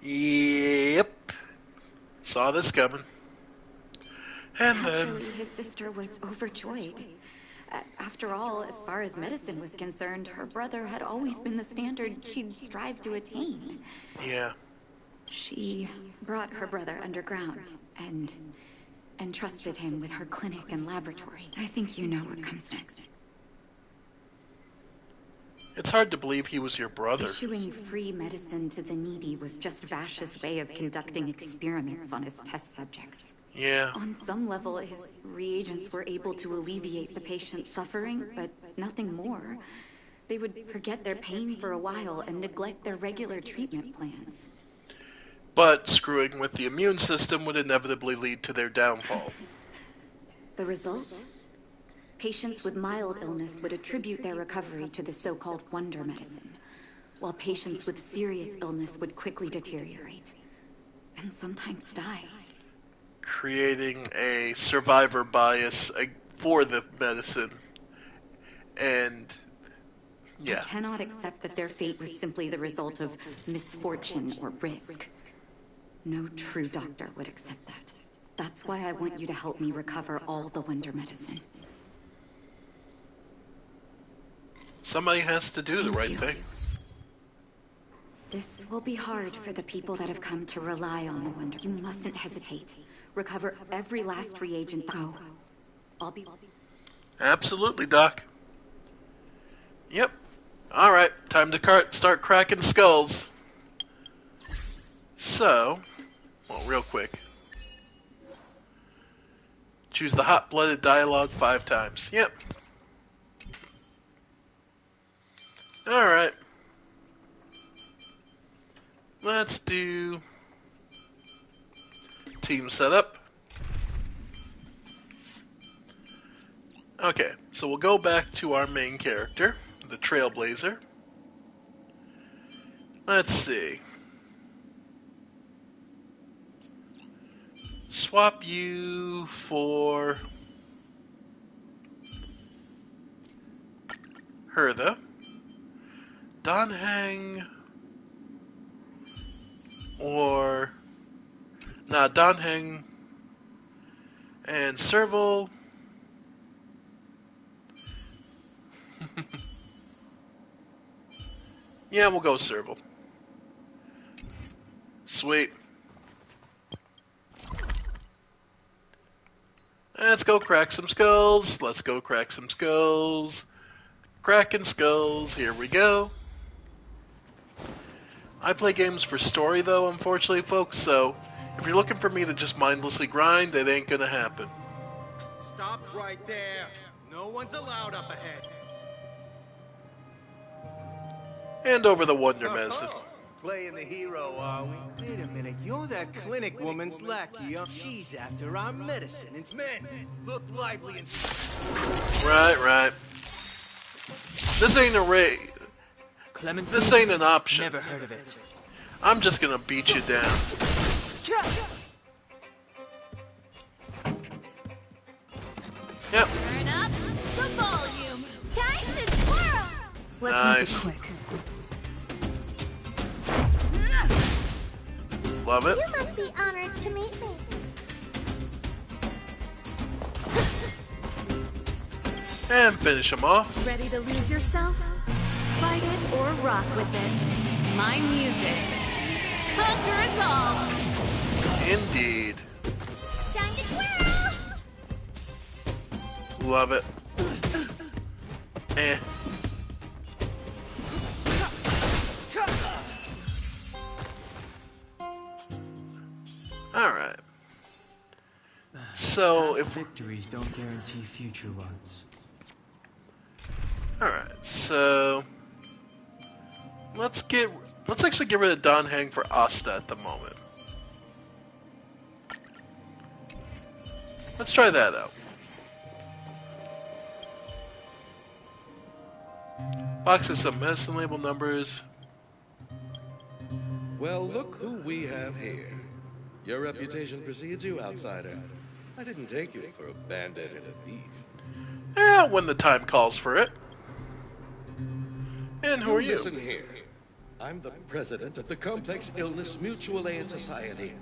Yep. Saw this coming. And Naturally, his sister was overjoyed. After all, as far as medicine was concerned, her brother had always been the standard she'd strive to attain. Yeah. She brought her brother underground and entrusted him with her clinic and laboratory. I think you know what comes next. It's hard to believe he was your brother. Issuing free medicine to the needy was just Vash's way of conducting experiments on his test subjects. Yeah. On some level, his reagents were able to alleviate the patient's suffering, but nothing more. They would forget their pain for a while and neglect their regular treatment plans. But screwing with the immune system would inevitably lead to their downfall. The result? Patients with mild illness would attribute their recovery to the so-called wonder medicine, while patients with serious illness would quickly deteriorate, and sometimes die. Creating a survivor bias for the medicine. And yeah. I cannot accept that their fate was simply the result of misfortune or risk. No true doctor would accept that. That's why I want you to help me recover all the wonder medicine. Somebody has to do the right thing. This will be hard for the people that have come to rely on the wonder. You mustn't hesitate. Recover every last reagent. Go. I'll be... Absolutely, Doc. Yep. Alright, time to start cracking skulls. So, well, real quick. Choose the hot-blooded dialogue 5 times. Yep. Alright. Let's do team setup. Okay, so we'll go back to our main character, the Trailblazer. Let's see. Swap you for Hertha, Donhang, or Donhang and Serval. Yeah, we'll go Serval. Sweet. Let's go crack some skulls. Let's go crack some skulls. Cracking skulls. Here we go. I play games for story, though, unfortunately, folks, so if you're looking for me to just mindlessly grind, it ain't gonna happen. Stop right there. No one's allowed up ahead. Hand over the wonder medicine. Playing the hero, are we? Wait a minute, you're that clinic woman's lackey. She's after our medicine. It's men. Look lively and... Right. This ain't a raid. Clemency? This ain't an option. Never heard of it. I'm just gonna beat you down. Yep. Turn up the volume. Time to twirl. Nice. Make it quick. Love it. You must be honored to meet me. And finish him off. Ready to lose yourself? Fight it or rock with it. My music. Conquer us all. Indeed. Time to twirl! Love it. Eh. Alright. So, Past if... victories don't guarantee future ones. Alright, so... Let's actually get rid of Donhang for Asta at the moment. Let's try that out. Boxes some medicine label numbers. Well, look who we have here. Your reputation precedes you, outsider. I didn't take you for a bandit and a thief. Yeah, when the time calls for it. And who are you? Listen here. I'm the president of the Complex Illness Mutual Aid Society.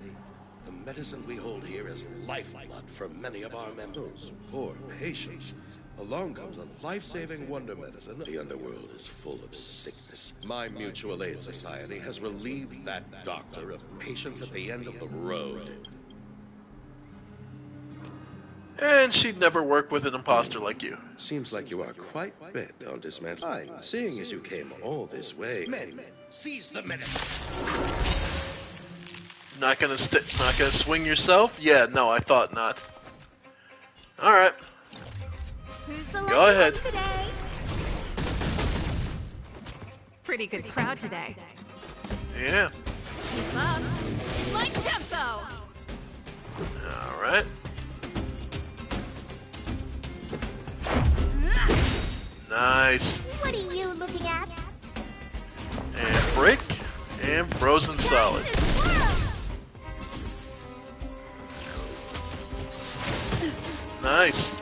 The medicine we hold here is lifeblood for many of our members. Poor patients. Along comes a life-saving wonder medicine. The underworld is full of sickness. My Mutual Aid Society has relieved that doctor of patients at the end of the road. And she'd never work with an imposter like you. Seems like you are quite bent on dismantling. Seeing as you came all this way. Men, seize the medicine. Not gonna swing yourself? Yeah, no, I thought not. Alright. Who's the Go ahead. today? Pretty good crowd today. Yeah. Keep up. My tempo. Alright. Nice. What are you looking at? And break. And frozen solid. Nice.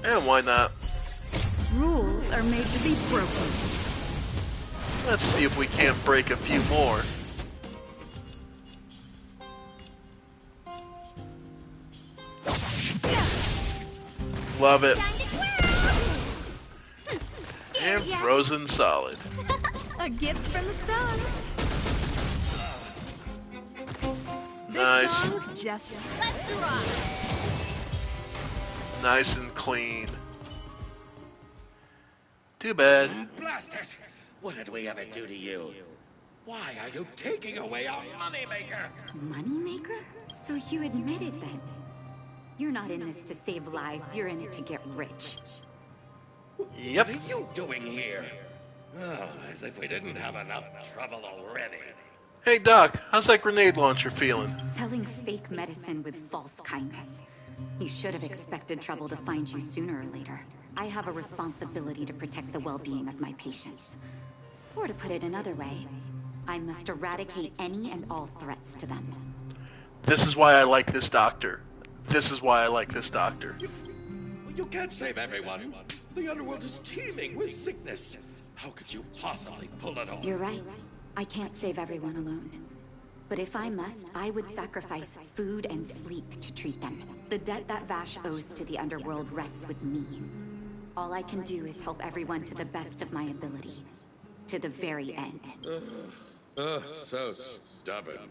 And why not? Rules are made to be broken. Let's see if we can't break a few more. Love it. And frozen solid. A gift from the stars. Nice. This song's just Let's rock! Nice and clean. Too bad. Blast it! What did we ever do to you? Why are you taking away our moneymaker? Moneymaker? So you admit it then? You're not in this to save lives, you're in it to get rich. Yep. What are you doing here? Oh, as if we didn't have enough trouble already. Hey Doc, how's that grenade launcher feeling? Selling fake medicine with false kindness. You should have expected trouble to find you sooner or later. I have a responsibility to protect the well-being of my patients. Or to put it another way, I must eradicate any and all threats to them. This is why I like this doctor. This is why I like this doctor. You can't save everyone. The underworld is teeming with sickness. How could you possibly pull it off? You're right. I can't save everyone alone. But if I must, I would sacrifice food and sleep to treat them. The debt that Vash owes to the underworld rests with me. All I can do is help everyone to the best of my ability. To the very end. So stubborn.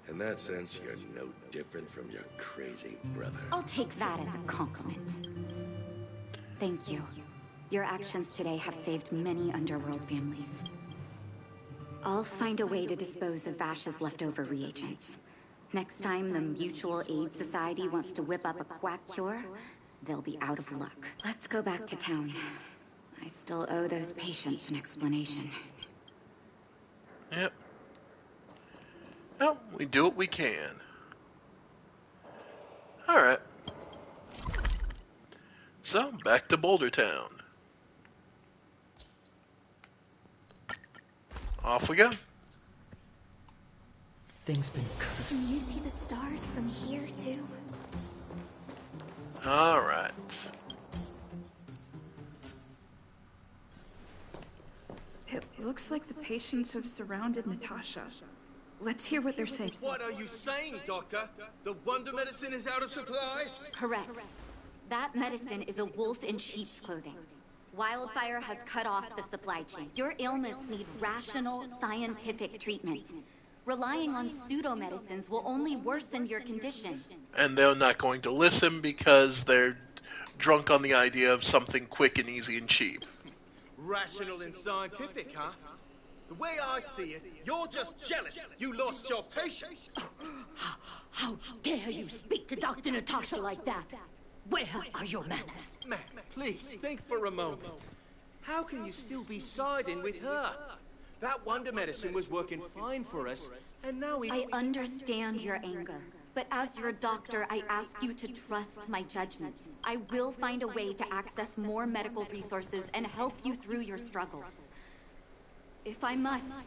In that sense, you're no different from your crazy brother. I'll take that as a compliment. Thank you. Your actions today have saved many underworld families. I'll find a way to dispose of Vash's leftover reagents. Next time the Mutual Aid Society wants to whip up a quack cure, they'll be out of luck. Let's go back to town. I still owe those patients an explanation. Yep. Well, we do what we can. Alright. So, back to Boulder Town. Off we go. Things been Can you see the stars from here, too? Alright. It looks like the patients have surrounded Natasha. Let's hear what they're saying. What are you saying, Doctor? The wonder medicine is out of supply? Correct. That medicine is a wolf in sheep's clothing. Wildfire has cut off the supply chain. Your ailments need rational, scientific treatment. Relying on pseudo-medicines will only worsen your condition. And they're not going to listen because they're drunk on the idea of something quick and easy and cheap. Rational and scientific, huh? The way I see it, you're just jealous you lost your patient. How dare you speak to Dr. Natasha like that? Where are your manners? Man, please think for a moment. How can you still be siding with her? That wonder medicine was working fine for us, and now we... I understand your anger, but as your doctor, I ask you to trust my judgment. I will find a way to access more medical resources and help you through your struggles. If I must,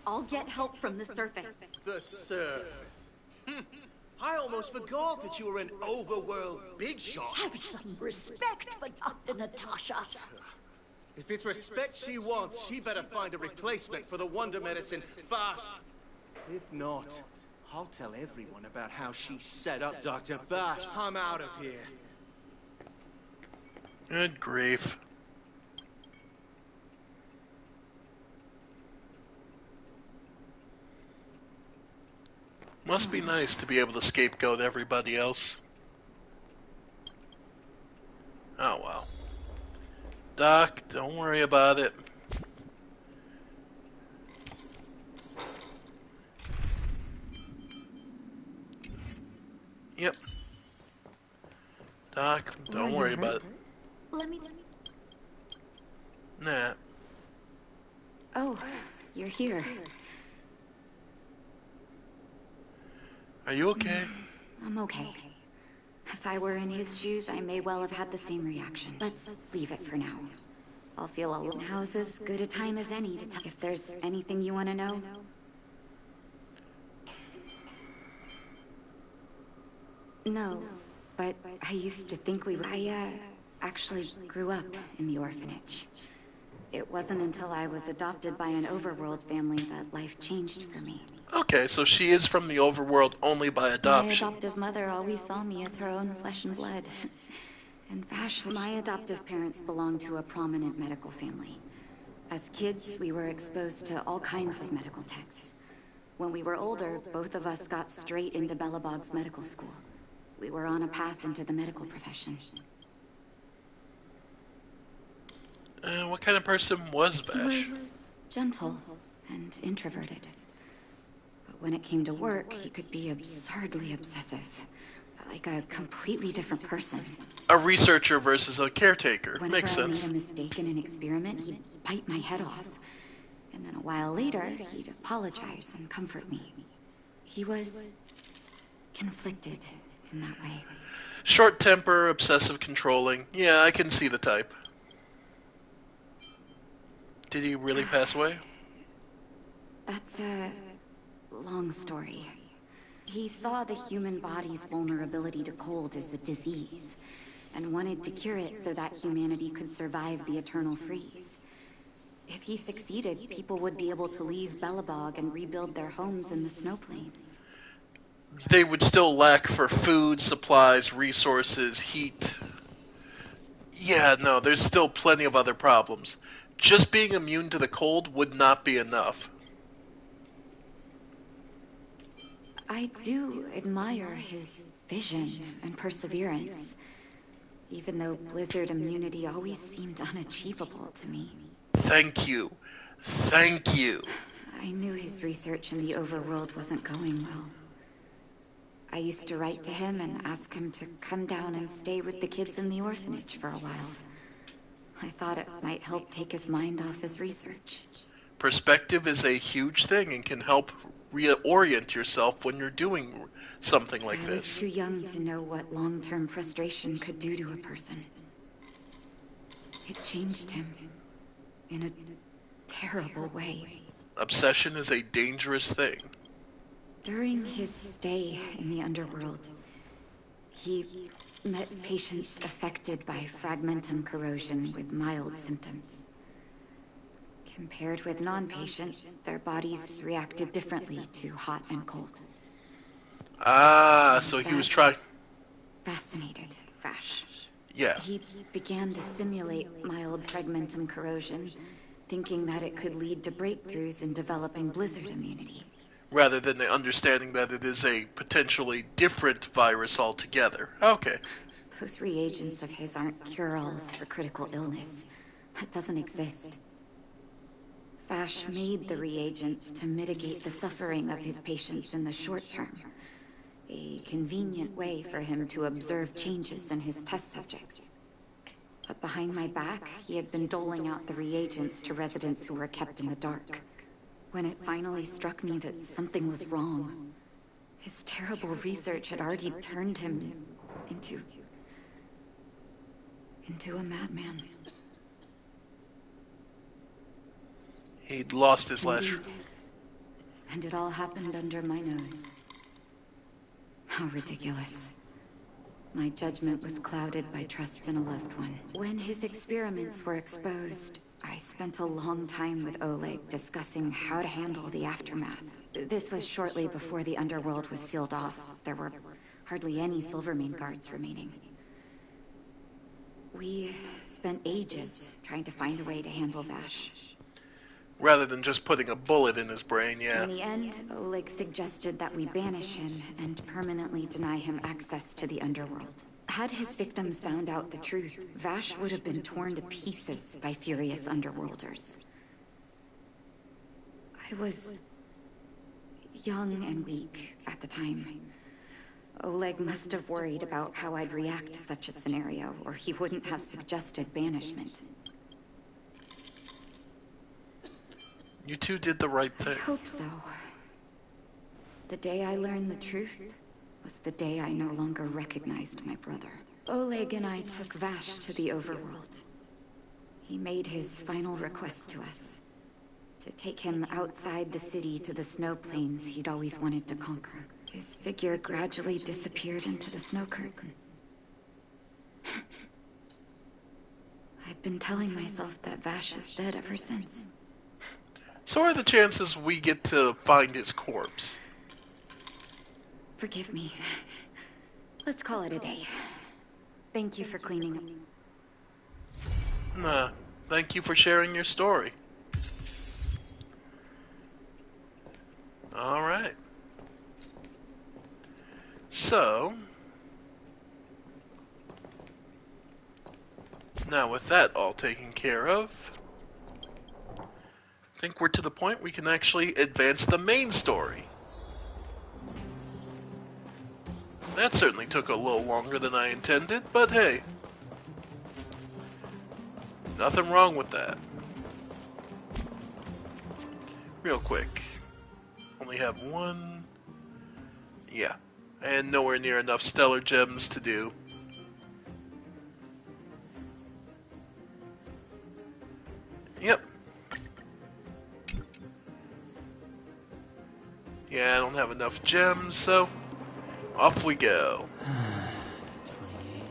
I'll get help from the surface. The surface. I almost forgot that you were an overworld big shot. Have some respect for Dr. Natasha. If it's respect she wants, she better find a replacement for the wonder medicine fast. If not, I'll tell everyone about how she set up Dr. Vash. I'm out of here. Good grief. Must be nice to be able to scapegoat everybody else. Oh well. Doc, don't worry about it. Yep. Doc, don't worry about it. Let me... Nah. Oh, you're here. Are you okay? I'm okay. If I were in his shoes, I may well have had the same reaction. Let's leave it for now. I'll feel alone. How's as good a time as any to tell if there's anything you want to know? No, but I used to think we were... I actually grew up in the orphanage. It wasn't until I was adopted by an overworld family that life changed for me. Okay, so she is from the overworld only by adoption. My adoptive mother always saw me as her own flesh and blood. And Vash, my adoptive parents belonged to a prominent medical family. As kids, we were exposed to all kinds of medical texts. When we were older, both of us got straight into Belobog's medical school. We were on a path into the medical profession. What kind of person was Vash? He was gentle and introverted. But when it came to work, he could be absurdly obsessive. Like a completely different person. A researcher versus a caretaker. Whenever Makes sense. I made a mistake in an experiment, he'd bite my head off. And then a while later, he'd apologize and comfort me. He was conflicted in that way. Short temper, obsessive controlling. Yeah, I can see the type. Did he really pass away? That's a long story. He saw the human body's vulnerability to cold as a disease, and wanted to cure it so that humanity could survive the eternal freeze. If he succeeded, people would be able to leave Belobog and rebuild their homes in the snow plains. They would still lack for food, supplies, resources, heat. Yeah, no, there's still plenty of other problems. Just being immune to the cold would not be enough. I do admire his vision and perseverance, even though blizzard immunity always seemed unachievable to me. Thank you. Thank you. I knew his research in the overworld wasn't going well. I used to write to him and ask him to come down and stay with the kids in the orphanage for a while. I thought it might help take his mind off his research. Perspective is a huge thing and can help reorient yourself when you're doing something like this. I was too young to know what long-term frustration could do to a person. It changed him in a terrible way. Obsession is a dangerous thing. During his stay in the underworld, he met patients affected by fragmentum corrosion with mild symptoms. Compared with non-patients, their bodies reacted differently to hot and cold. Ah, so he was trying... Fascinated Vash. Yeah. He began to simulate mild fragmentum corrosion, thinking that it could lead to breakthroughs in developing blizzard immunity. Rather than the understanding that it is a potentially different virus altogether. Okay. Those reagents of his aren't cure-alls for critical illness. That doesn't exist. Vash made the reagents to mitigate the suffering of his patients in the short term. A convenient way for him to observe changes in his test subjects. But behind my back, he had been doling out the reagents to residents who were kept in the dark. When it finally struck me that something was wrong, his terrible research had already turned him into a madman. He'd lost his last... Indeed. And it all happened under my nose. How ridiculous. My judgment was clouded by trust in a loved one. When his experiments were exposed, I spent a long time with Oleg discussing how to handle the aftermath. This was shortly before the underworld was sealed off. There were hardly any Silvermane guards remaining. We spent ages trying to find a way to handle Vash. Rather than just putting a bullet in his brain, yeah. In the end, Oleg suggested that we banish him and permanently deny him access to the underworld. Had his victims found out the truth, Vash would have been torn to pieces by furious underworlders. I was young and weak at the time. Oleg must have worried about how I'd react to such a scenario, or he wouldn't have suggested banishment. You two did the right thing. I hope so. The day I learned the truth, was the day I no longer recognized my brother. Oleg and I took Vash to the overworld. He made his final request to us. To take him outside the city to the snow plains he'd always wanted to conquer. His figure gradually disappeared into the snow curtain. I've been telling myself that Vash is dead ever since. So what are the chances we get to find his corpse? Forgive me. Let's call it a day. Thank you for cleaning up. Nah, thank you for sharing your story. Alright. So, now with that all taken care of, I think we're to the point we can actually advance the main story. That certainly took a little longer than I intended, but hey. Nothing wrong with that. Real quick. Only have one. Yeah. And nowhere near enough stellar gems to do. Yep. Yeah, I don't have enough gems, so off we go. 28.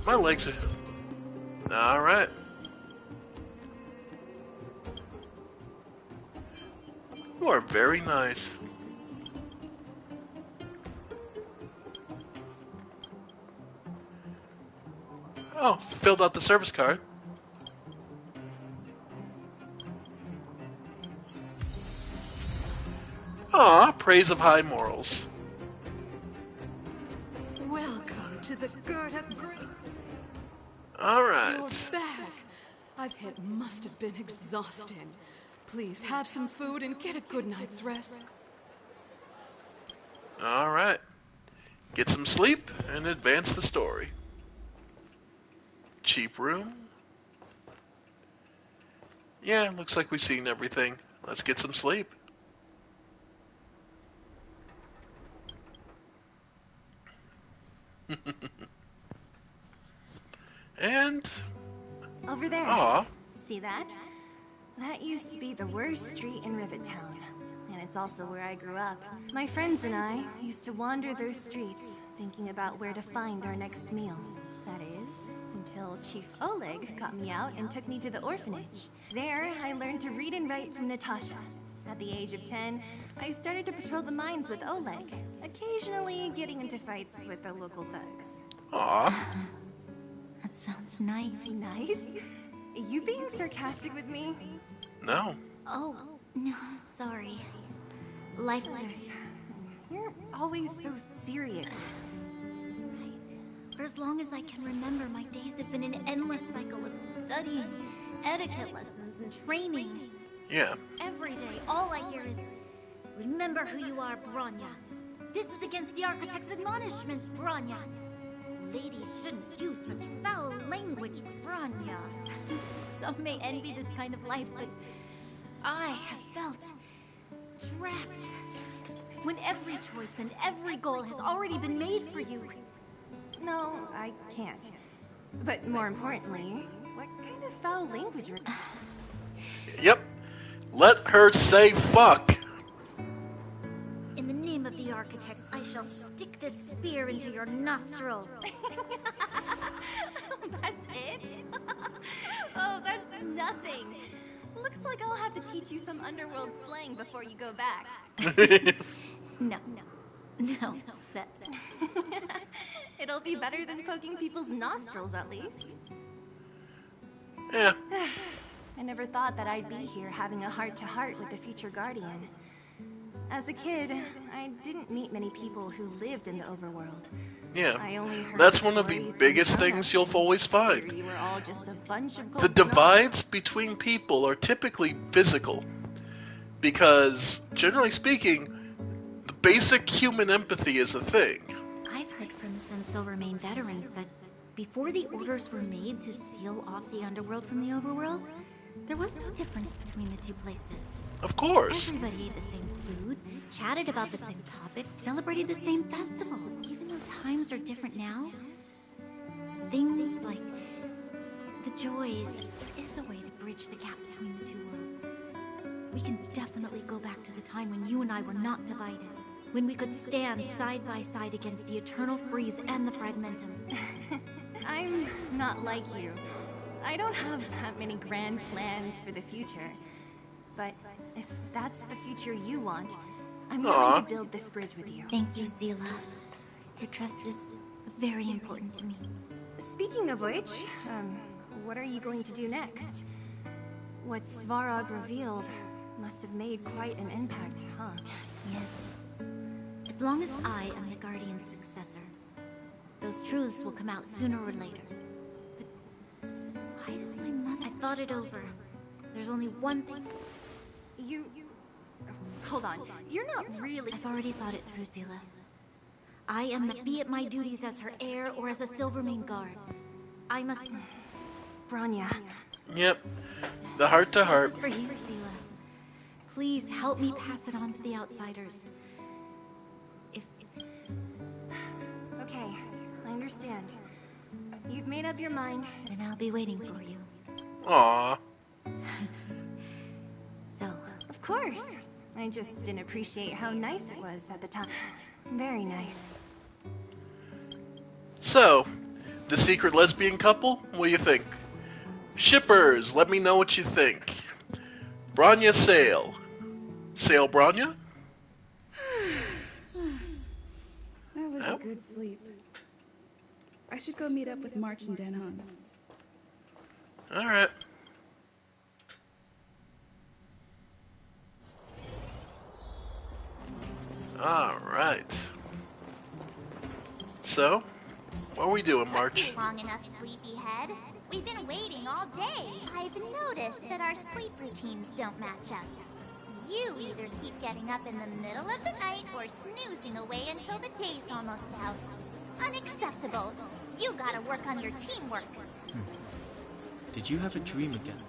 My legs are... Alright. You are very nice. Oh, filled out the service card. Aw, praise of high morals. Welcome to the Gerda Great. Alright. You're back. It must have been exhausting. Please have some food and get a good night's rest. Alright. Get some sleep and advance the story. Cheap room. Yeah, looks like we've seen everything. Let's get some sleep. And... Over there. Aw. See that? That used to be the worst street in Rivet Town. And it's also where I grew up. My friends and I used to wander those streets, thinking about where to find our next meal. That is, until Chief Oleg got me out and took me to the orphanage. There, I learned to read and write from Natasha. At the age of 10, I started to patrol the mines with Oleg, occasionally getting into fights with the local thugs. Aw. That sounds nice. Nice? You being sarcastic with me? No. Oh, no, sorry. Life. You're always so serious. Right. For as long as I can remember, my days have been an endless cycle of studying, etiquette lessons, and training. Yeah. Every day, all I hear is, remember who you are, Bronya. This is against the Architect's admonishments, Bronya. Ladies shouldn't use such foul language, Bronya. Some may envy this kind of life, but I have felt trapped. When every choice and every goal has already been made for you. No, I can't. But more importantly, what kind of foul language are... Yep. Let her say fuck. In the name of the Architects, I shall stick this spear into your nostril. That's it? Oh, that's nothing. Looks like I'll have to teach you some underworld slang before you go back. No. That... It'll be better than poking people's nostrils, at least. Yeah. I never thought that I'd be here having a heart-to-heart with the future Guardian. As a kid, I didn't meet many people who lived in the overworld. Yeah. I only heard That's one of the stories biggest from things you'll always find. You were all just a bunch of The cold divides between people are typically physical. Because, generally speaking, the basic human empathy is a thing. I've heard from some Silvermane veterans that before the orders were made to seal off the underworld from the overworld, There was no difference between the two places. Of course. Everybody ate the same food, chatted about the same topics, celebrated the same festivals. Even though times are different now, things like the joys is a way to bridge the gap between the two worlds. We can definitely go back to the time when you and I were not divided. When we could stand side by side against the Eternal Freeze and the Fragmentum. I'm not like you. I don't have that many grand plans for the future. But if that's the future you want, I'm willing to build this bridge with you. Thank you, Zila. Your trust is very important to me. Speaking of which, what are you going to do next? What Svarog revealed must have made quite an impact, huh? Yes. As long as I am the Guardian's successor, those truths will come out sooner or later. But why does my mother... I thought it over. There's only one thing... Hold on. You're not really... I've already thought it through, Zila. I am to be at my duties as her heir or as a Silvermane guard. I must... Bronya. Yep. The heart-to-heart. This is for you, Zila. Please help me pass it on to the outsiders. Okay, I understand. You've made up your mind. And I'll be waiting for you. Aww. So... Of course. I just didn't appreciate how nice it was at the time. Very nice. So, the secret lesbian couple? What do you think? Shippers, let me know what you think. Bronya Sail. Sail Bronya? That was a good sleep. I should go meet up with March and Danon. Alright. Alright. So, what are we doing, March? Long enough, sleepyhead. We've been waiting all day. I've noticed that our sleep routines don't match up. You either keep getting up in the middle of the night or snoozing away until the day's almost out. Unacceptable. You gotta work on your teamwork. Did you have a dream again?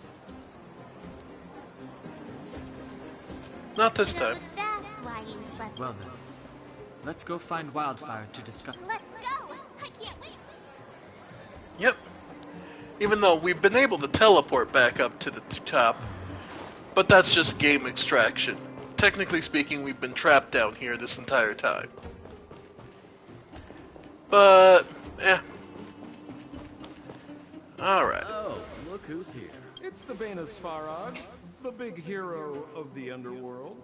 Not this time. That's why you slept. Well then, let's go find Wildfire to discuss. Let's go! I can't wait. Yep. Even though we've been able to teleport back up to the top, but that's just game extraction. Technically speaking, we've been trapped down here this entire time. But, Alright. Oh, look who's here. It's the Bane of Svarog, the big hero of the underworld.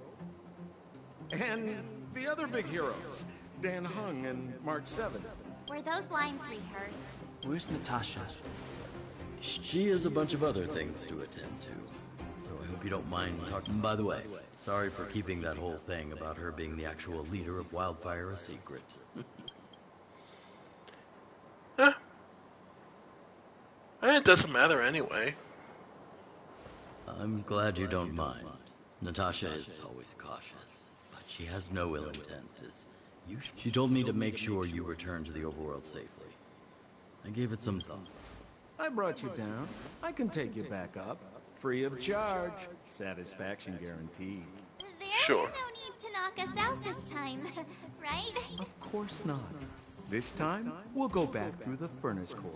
And the other big heroes, Dan Hung and March 7. Were those lines rehearsed? Where's Natasha? She has a bunch of other things to attend to. So I hope you don't mind talking. By the way, sorry for keeping that whole thing about her being the actual leader of Wildfire a secret. It doesn't matter anyway. I'm glad you don't mind. Natasha is always cautious, but she has no ill intent. She told me to make sure you return to the overworld safely. I gave it some thought. I brought you down. I can take you back up. Free of charge. Satisfaction guaranteed. There's no need to knock us out this time, right? Of course not. This time, we'll go back through the furnace core.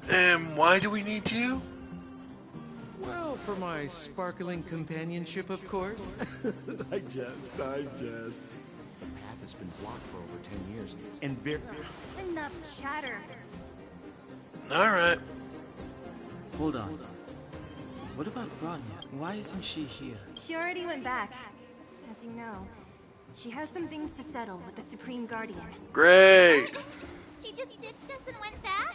And why do we need you? Well, for my sparkling companionship, of course. I jest. The path has been blocked for over 10 years, and Enough chatter. Alright. Hold on. What about Bronya? Why isn't she here? She already went back. As you know, she has some things to settle with the Supreme Guardian. Great! She just ditched us and went back?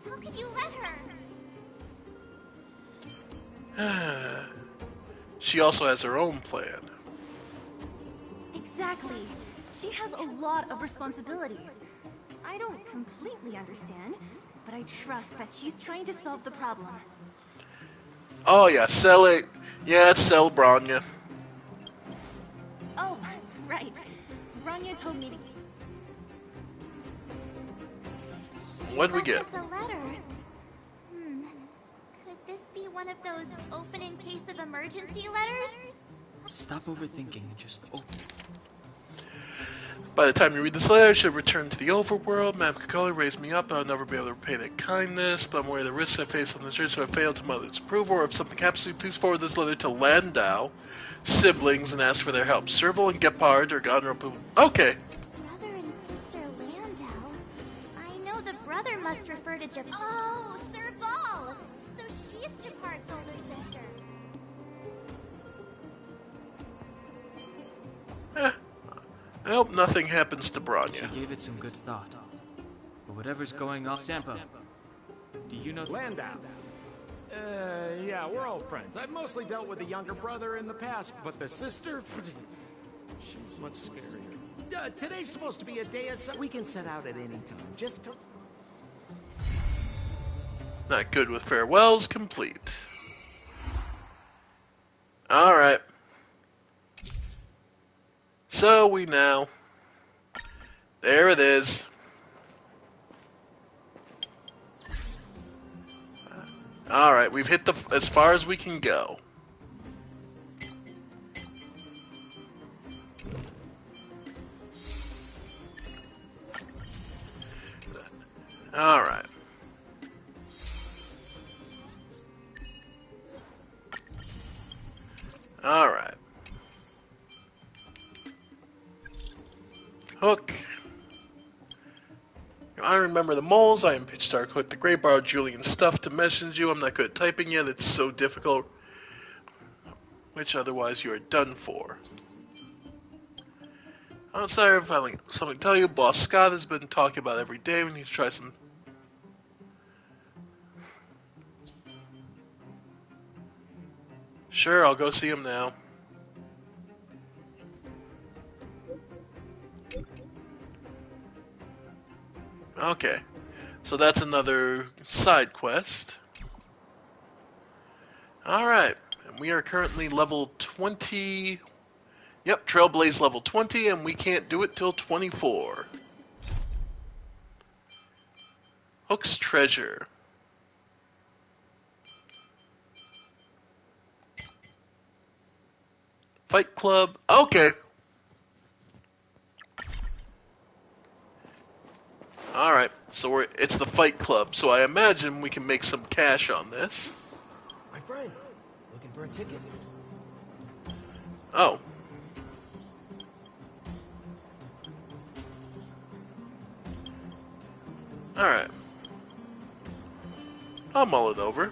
How could you let her? She also has her own plan. Exactly. She has a lot of responsibilities. I don't completely understand, but I trust that she's trying to solve the problem. Oh yeah, sell it. Yeah, sell Bronya. Oh, right. Bronya told me to... What'd we get? Left us a letter. Could this be one of those open in case of emergency letters? Stop overthinking and just open it. By the time you read this letter, I should return to the overworld. Madame Kakali raised me up, and I'll never be able to repay that kindness. But I'm aware of the risks I face on this journey, so I failed to mother's approval. Or if something happens to me, please forward this letter to Landau siblings and ask for their help. Serval and Gepard are honorable. Okay. Brother and sister Landau. I know the brother must refer to Jap. Oh, Serval. So she's Gepard's older sister. I hope nothing happens to Bronya. She gave it some good thought. But whatever's going on, Sampo, do you know Landau? Yeah, we're old friends. I've mostly dealt with the younger brother in the past, but the sister, she's much scarier. Today's supposed to be a day of sun. We can set out at any time. Just come. Not good with farewells complete. Alright. So we now... There it is. Alright, we've hit as far as we can go. Alright. Alright. Hook. I remember the moles. I am Pitch Dark Hook the Grey. Borrowed Julian's stuff to message you. I'm not good at typing yet. It's so difficult. Which otherwise you are done for. Outside of finally something to tell you. Boss Scott has been talking about every day. We need to try some. Sure, I'll go see him now. Okay, so that's another side quest. Alright, and we are currently level 20. Yep, Trailblaze level 20, and we can't do it till 24. Hook's Treasure. Fight Club. Okay. Alright, so it's the Fight Club, so I imagine we can make some cash on this. My friend, looking for a ticket. Oh. Alright. I'll mull it over.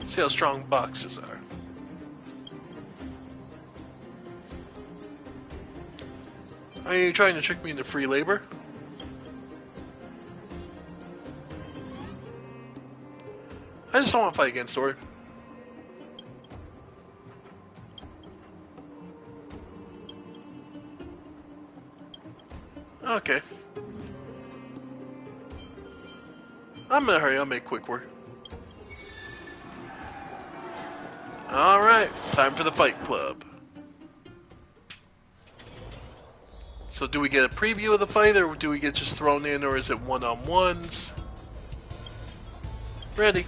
See how strong boxes are. Are you trying to trick me into free labor? I just don't want to fight against Ord. Okay. I'm in a hurry, I'll make quick work. Alright, time for the Fight Club. So do we get a preview of the fight, or do we get just thrown in, or is it one-on-ones? Ready.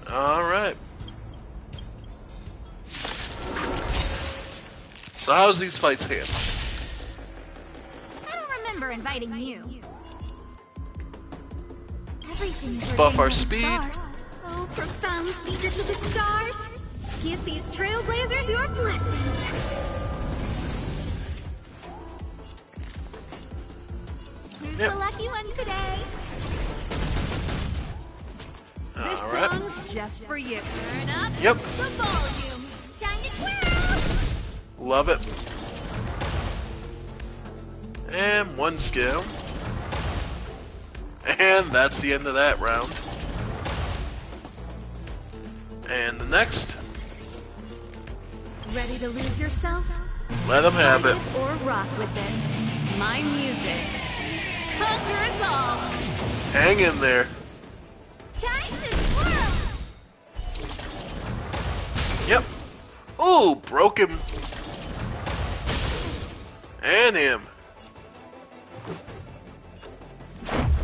Alright. So how's these fights handled? I don't remember inviting you. Everything's Buff our ordained by the speed. stars. Oh, profound secrets of the stars. Give these trailblazers your blessing. Who's Yep. the lucky one today? This Alright. song's just for you. Turn up Yep. the volume. Time to twirl. Love it. And one skill. And that's the end of that round. And the next. Ready to lose yourself? Let them have it. Or rock with it. My music. Conquer us all. Hang in there. Time to twirl. Yep. Ooh, broke him. And him.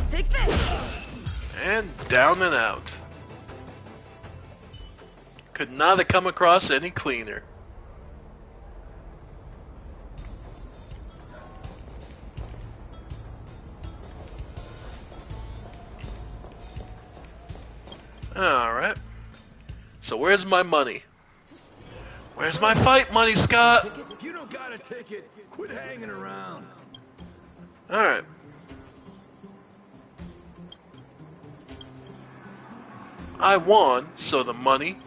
Take this. And down and out. Could not have come across any cleaner. Alright. So where's my money? Where's my fight money, Scott? If you don't got a ticket, quit hanging around. Alright. I won, so the money.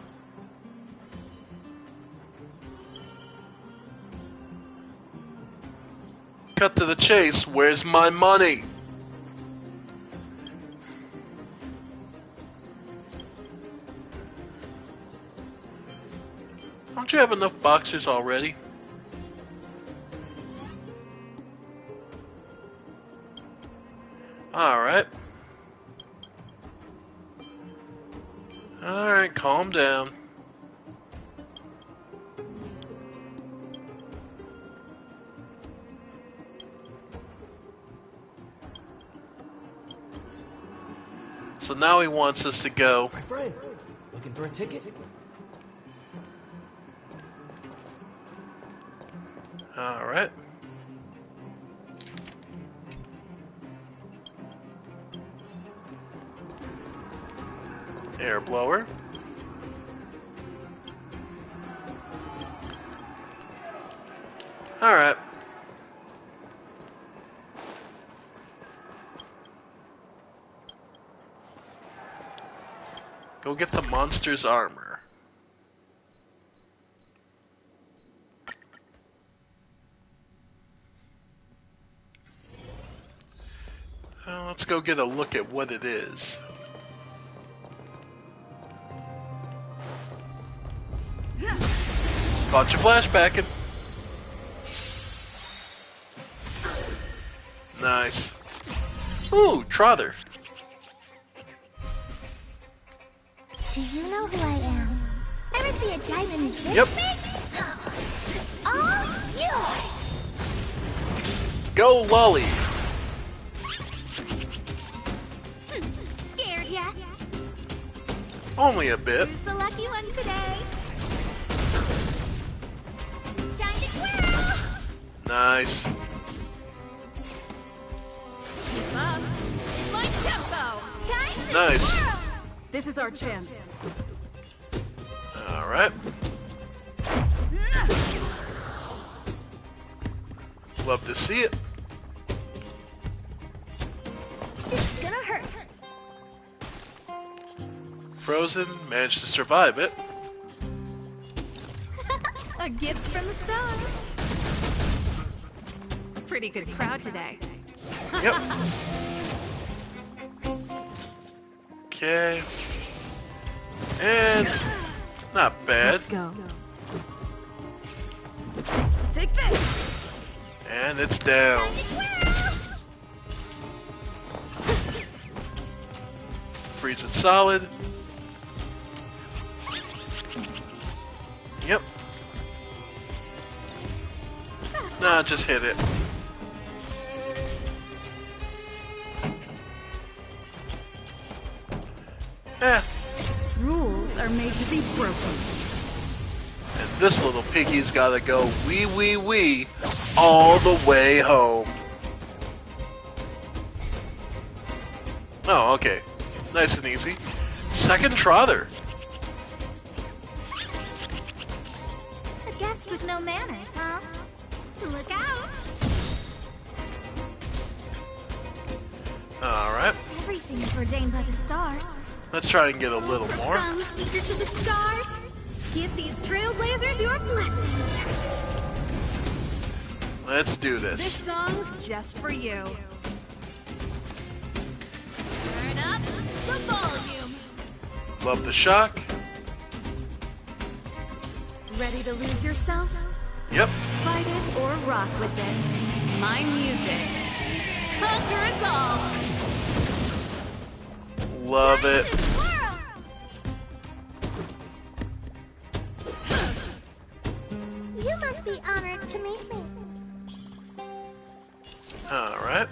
Cut to the chase, where's my money? Don't you have enough boxers already? Alright. Alright, calm down. So now he wants us to go. My friend, looking for a ticket? Alright. Air blower. Alright. Go get the monster's armor. Let's go get a look at what it is. Caught you flashbacking. Nice. Ooh, Trotter. Do you know who I am? Ever see a diamond this Yep. big? It's all yours. Go, Lolly. Scared yet? Only a bit. Who's the lucky one today? Time to twirl. Nice. Keep up. My tempo. Time to Nice. twirl. This is our chance. Alright. Love to see it. It's gonna hurt. Frozen managed to survive it. A gift from the stars. Pretty good crowd today. Yep. Okay. And not bad. Let's go. Take this. And it's down. Freeze it solid. Yep. Nah, just hit it. Eh. Rules are made to be broken. And this little piggy's gotta go wee all the way home. Oh, okay. Nice and easy. Second Trotter. A guest with no manners, huh? Look out. Alright. Everything is ordained by the stars. Let's try and get a little more. From secrets of the stars, give these trailblazers your blessing. Let's do This this. song's just for you. Turn up the volume. Love the shock. Ready to lose yourself? Yep. Fight it or rock with it. My music. Conquer us all. Love it. must be honored to meet me. Alright.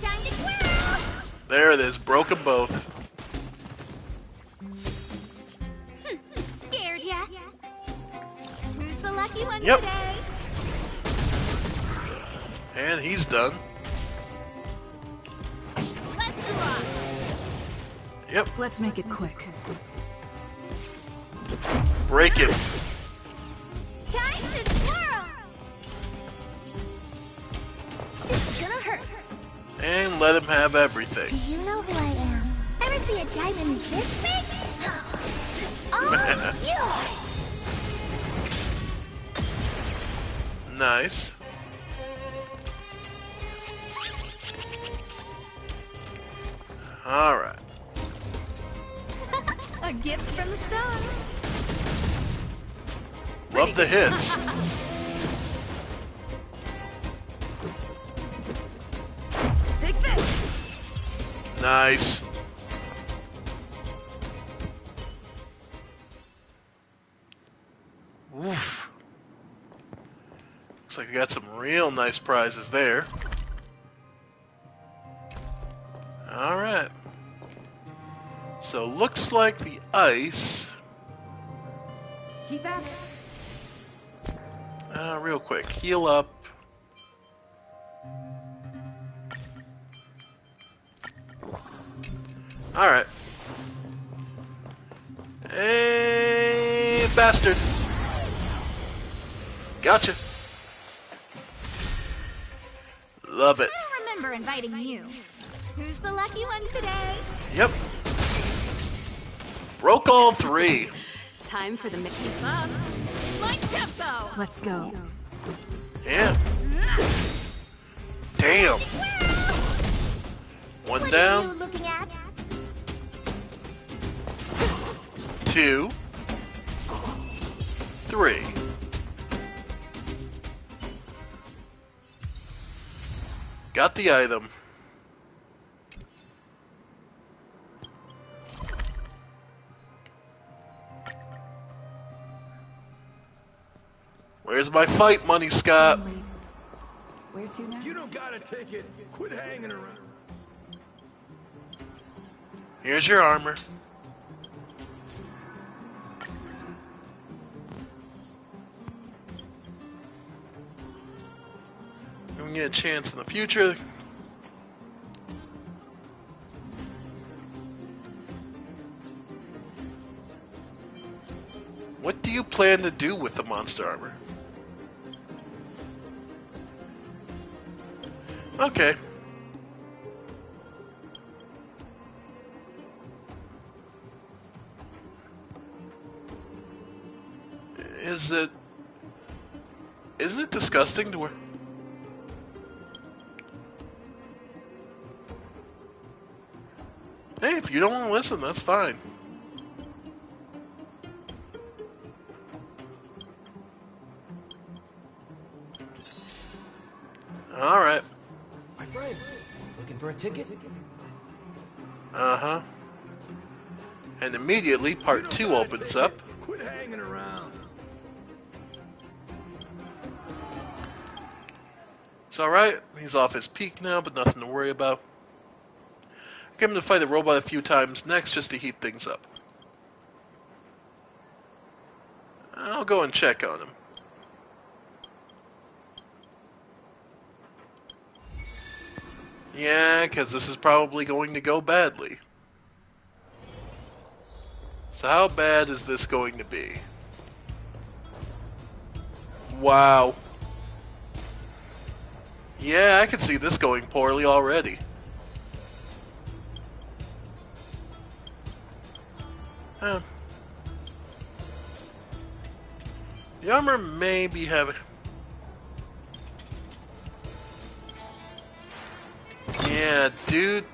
Time to twirl! There it is. Broke 'em both. Scared yet? Who's the lucky one Yep. today? And he's done. Let's rock! Yep. Let's make it quick. Break it. Time to twirl! This is gonna hurt. And let him have everything. Do you know who I am? Ever see a diamond this big? It's all yours! Nice. Alright. A gift from the stars. Love the hits. Take this! Nice. Oof. Looks like I got some real nice prizes there. Alright. So looks like the ice. Keep at it. Real quick, heal up. Alright. Hey, bastard. Gotcha. Love it. I don't remember inviting you. Who's the lucky one today? Yep. Broke all three. Time for the Mickey Up. My tempo! Let's go. Yeah. Damn. One What are down. you looking at? 2, 3. Got the item. Where's my fight money, Scott? Where to now? You don't got a ticket. Quit hanging around. Here's your armor. When we get a chance in the future. What do you plan to do with the monster armor? Okay. Isn't it disgusting to wear? Hey, if you don't want to listen, that's fine. Alright. My friend, looking for a ticket? Uh-huh. And immediately, part 2 opens up. Quit hanging around. It's alright. He's off his peak now, but nothing to worry about. I get him to fight a robot a few times next just to heat things up. I'll go and check on him. Yeah, because this is probably going to go badly. So how bad is this going to be? Wow. Yeah, I can see this going poorly already. Huh. The armor may be having... Yeah, dude.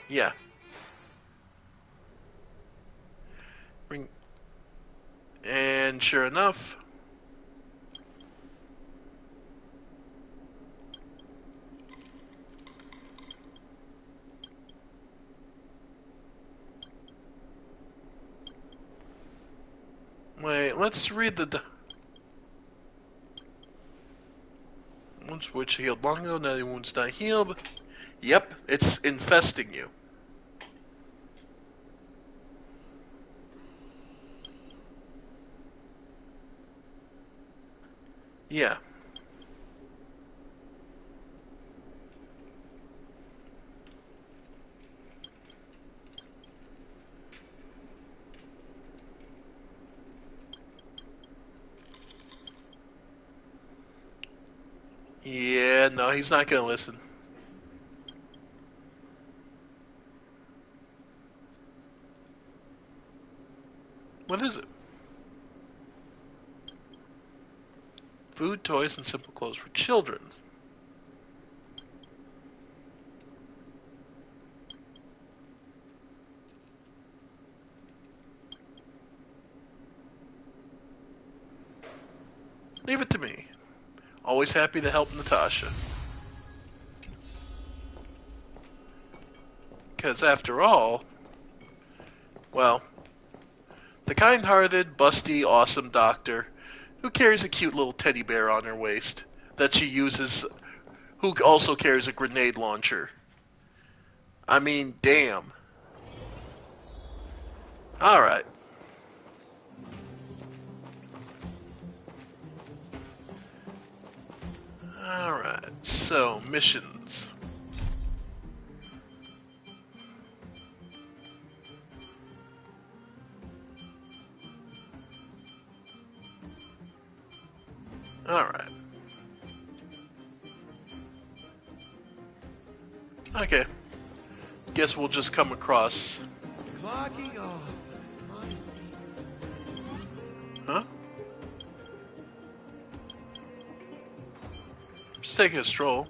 Yeah. And sure enough... Wait, let's read the... Wounds which healed long ago, now your wounds not healed. Yep, it's infesting you. Yeah. Yeah, no, he's not gonna listen. What is it? Food, toys, and simple clothes for children. Leave it to me. Always happy to help Natasha. Because after all, well, the kind-hearted, busty, awesome doctor who carries a cute little teddy bear on her waist that she uses, who also carries a grenade launcher. I mean, damn. Alright. Alright, so, missions. Alright. Okay. Guess we'll just come across... Clocking off. Huh? Just taking a stroll.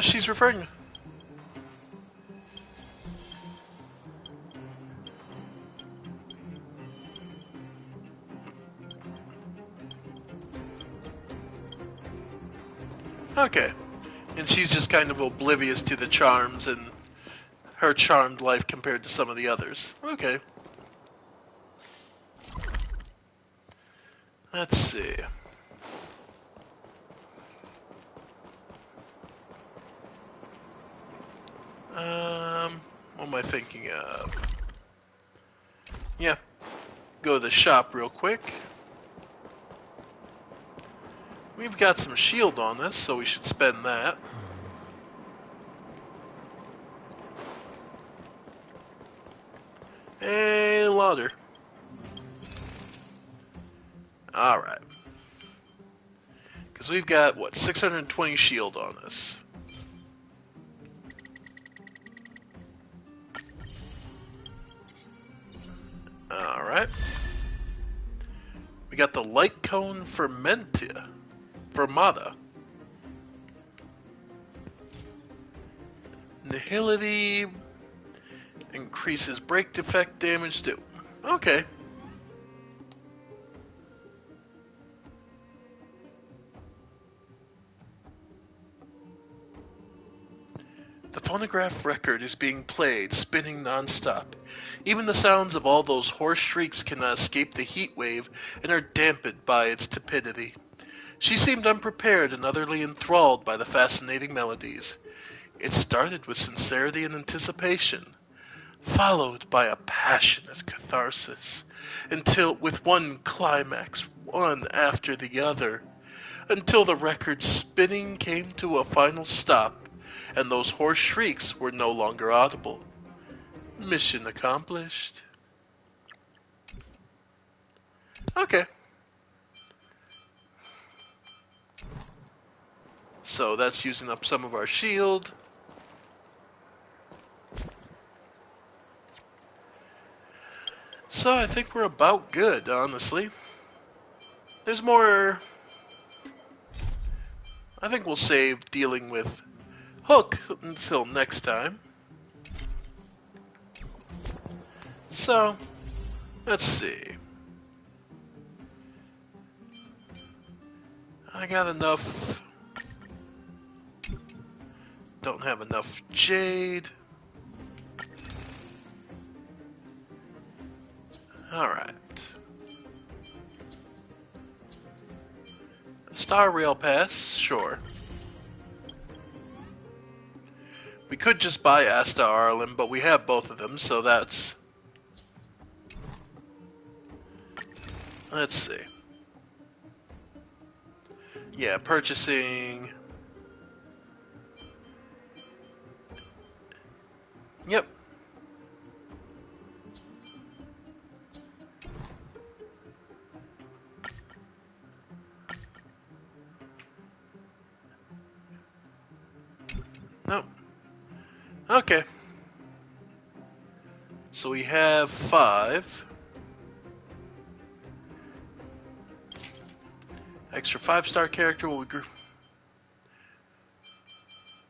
She's referring... Okay. And she's just kind of oblivious to the charms and her charmed life compared to some of the others. Okay. Let's see. What am I thinking of? Yeah. Go to the shop real quick. We've got some shield on us, so we should spend that. Hey, Lauder. Alright. Because we've got, what, 620 shield on us. Alright. We got the light cone fermenta. Fermata. Nihility increases break defect damage too. Okay. The phonograph record is being played, spinning non-stop. Even the sounds of all those hoarse shrieks cannot escape the heat wave and are dampened by its tepidity. She seemed unprepared and utterly enthralled by the fascinating melodies. It started with sincerity and anticipation, followed by a passionate catharsis, until, with one climax, one after the other, until the record spinning came to a final stop, and those hoarse shrieks were no longer audible. Mission accomplished. Okay. So that's using up some of our shield. So I think we're about good, honestly. There's more... I think we'll save dealing with Hook until next time. So, let's see. I got enough. Don't have enough jade. Alright. Star Rail Pass, sure. We could just buy Asta Arlen, but we have both of them, so that's... Let's see. Yeah, purchasing... Yep. Nope. Okay. So we have 5. Extra 5-star character. Will we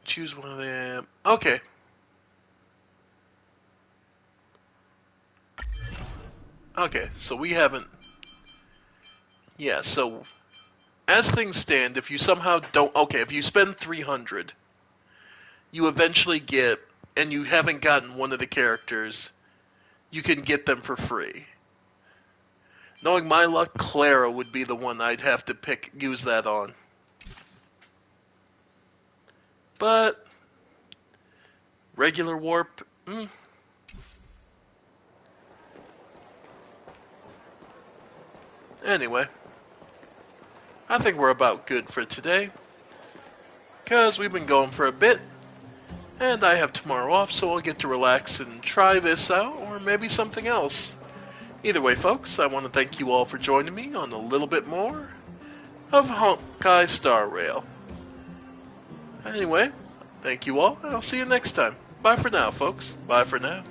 choose one of them? Okay. Okay, so we haven't... Yeah, so... As things stand, if you somehow don't... Okay, if you spend 300, you eventually get... And you haven't gotten one of the characters, you can get them for free. Knowing my luck, Clara would be the one I'd have to use that on. But... Regular warp... Anyway, I think we're about good for today, because we've been going for a bit, and I have tomorrow off, so I'll get to relax and try this out, or maybe something else. Either way, folks, I want to thank you all for joining me on a little bit more of Honkai Star Rail. Anyway, thank you all, and I'll see you next time. Bye for now, folks. Bye for now.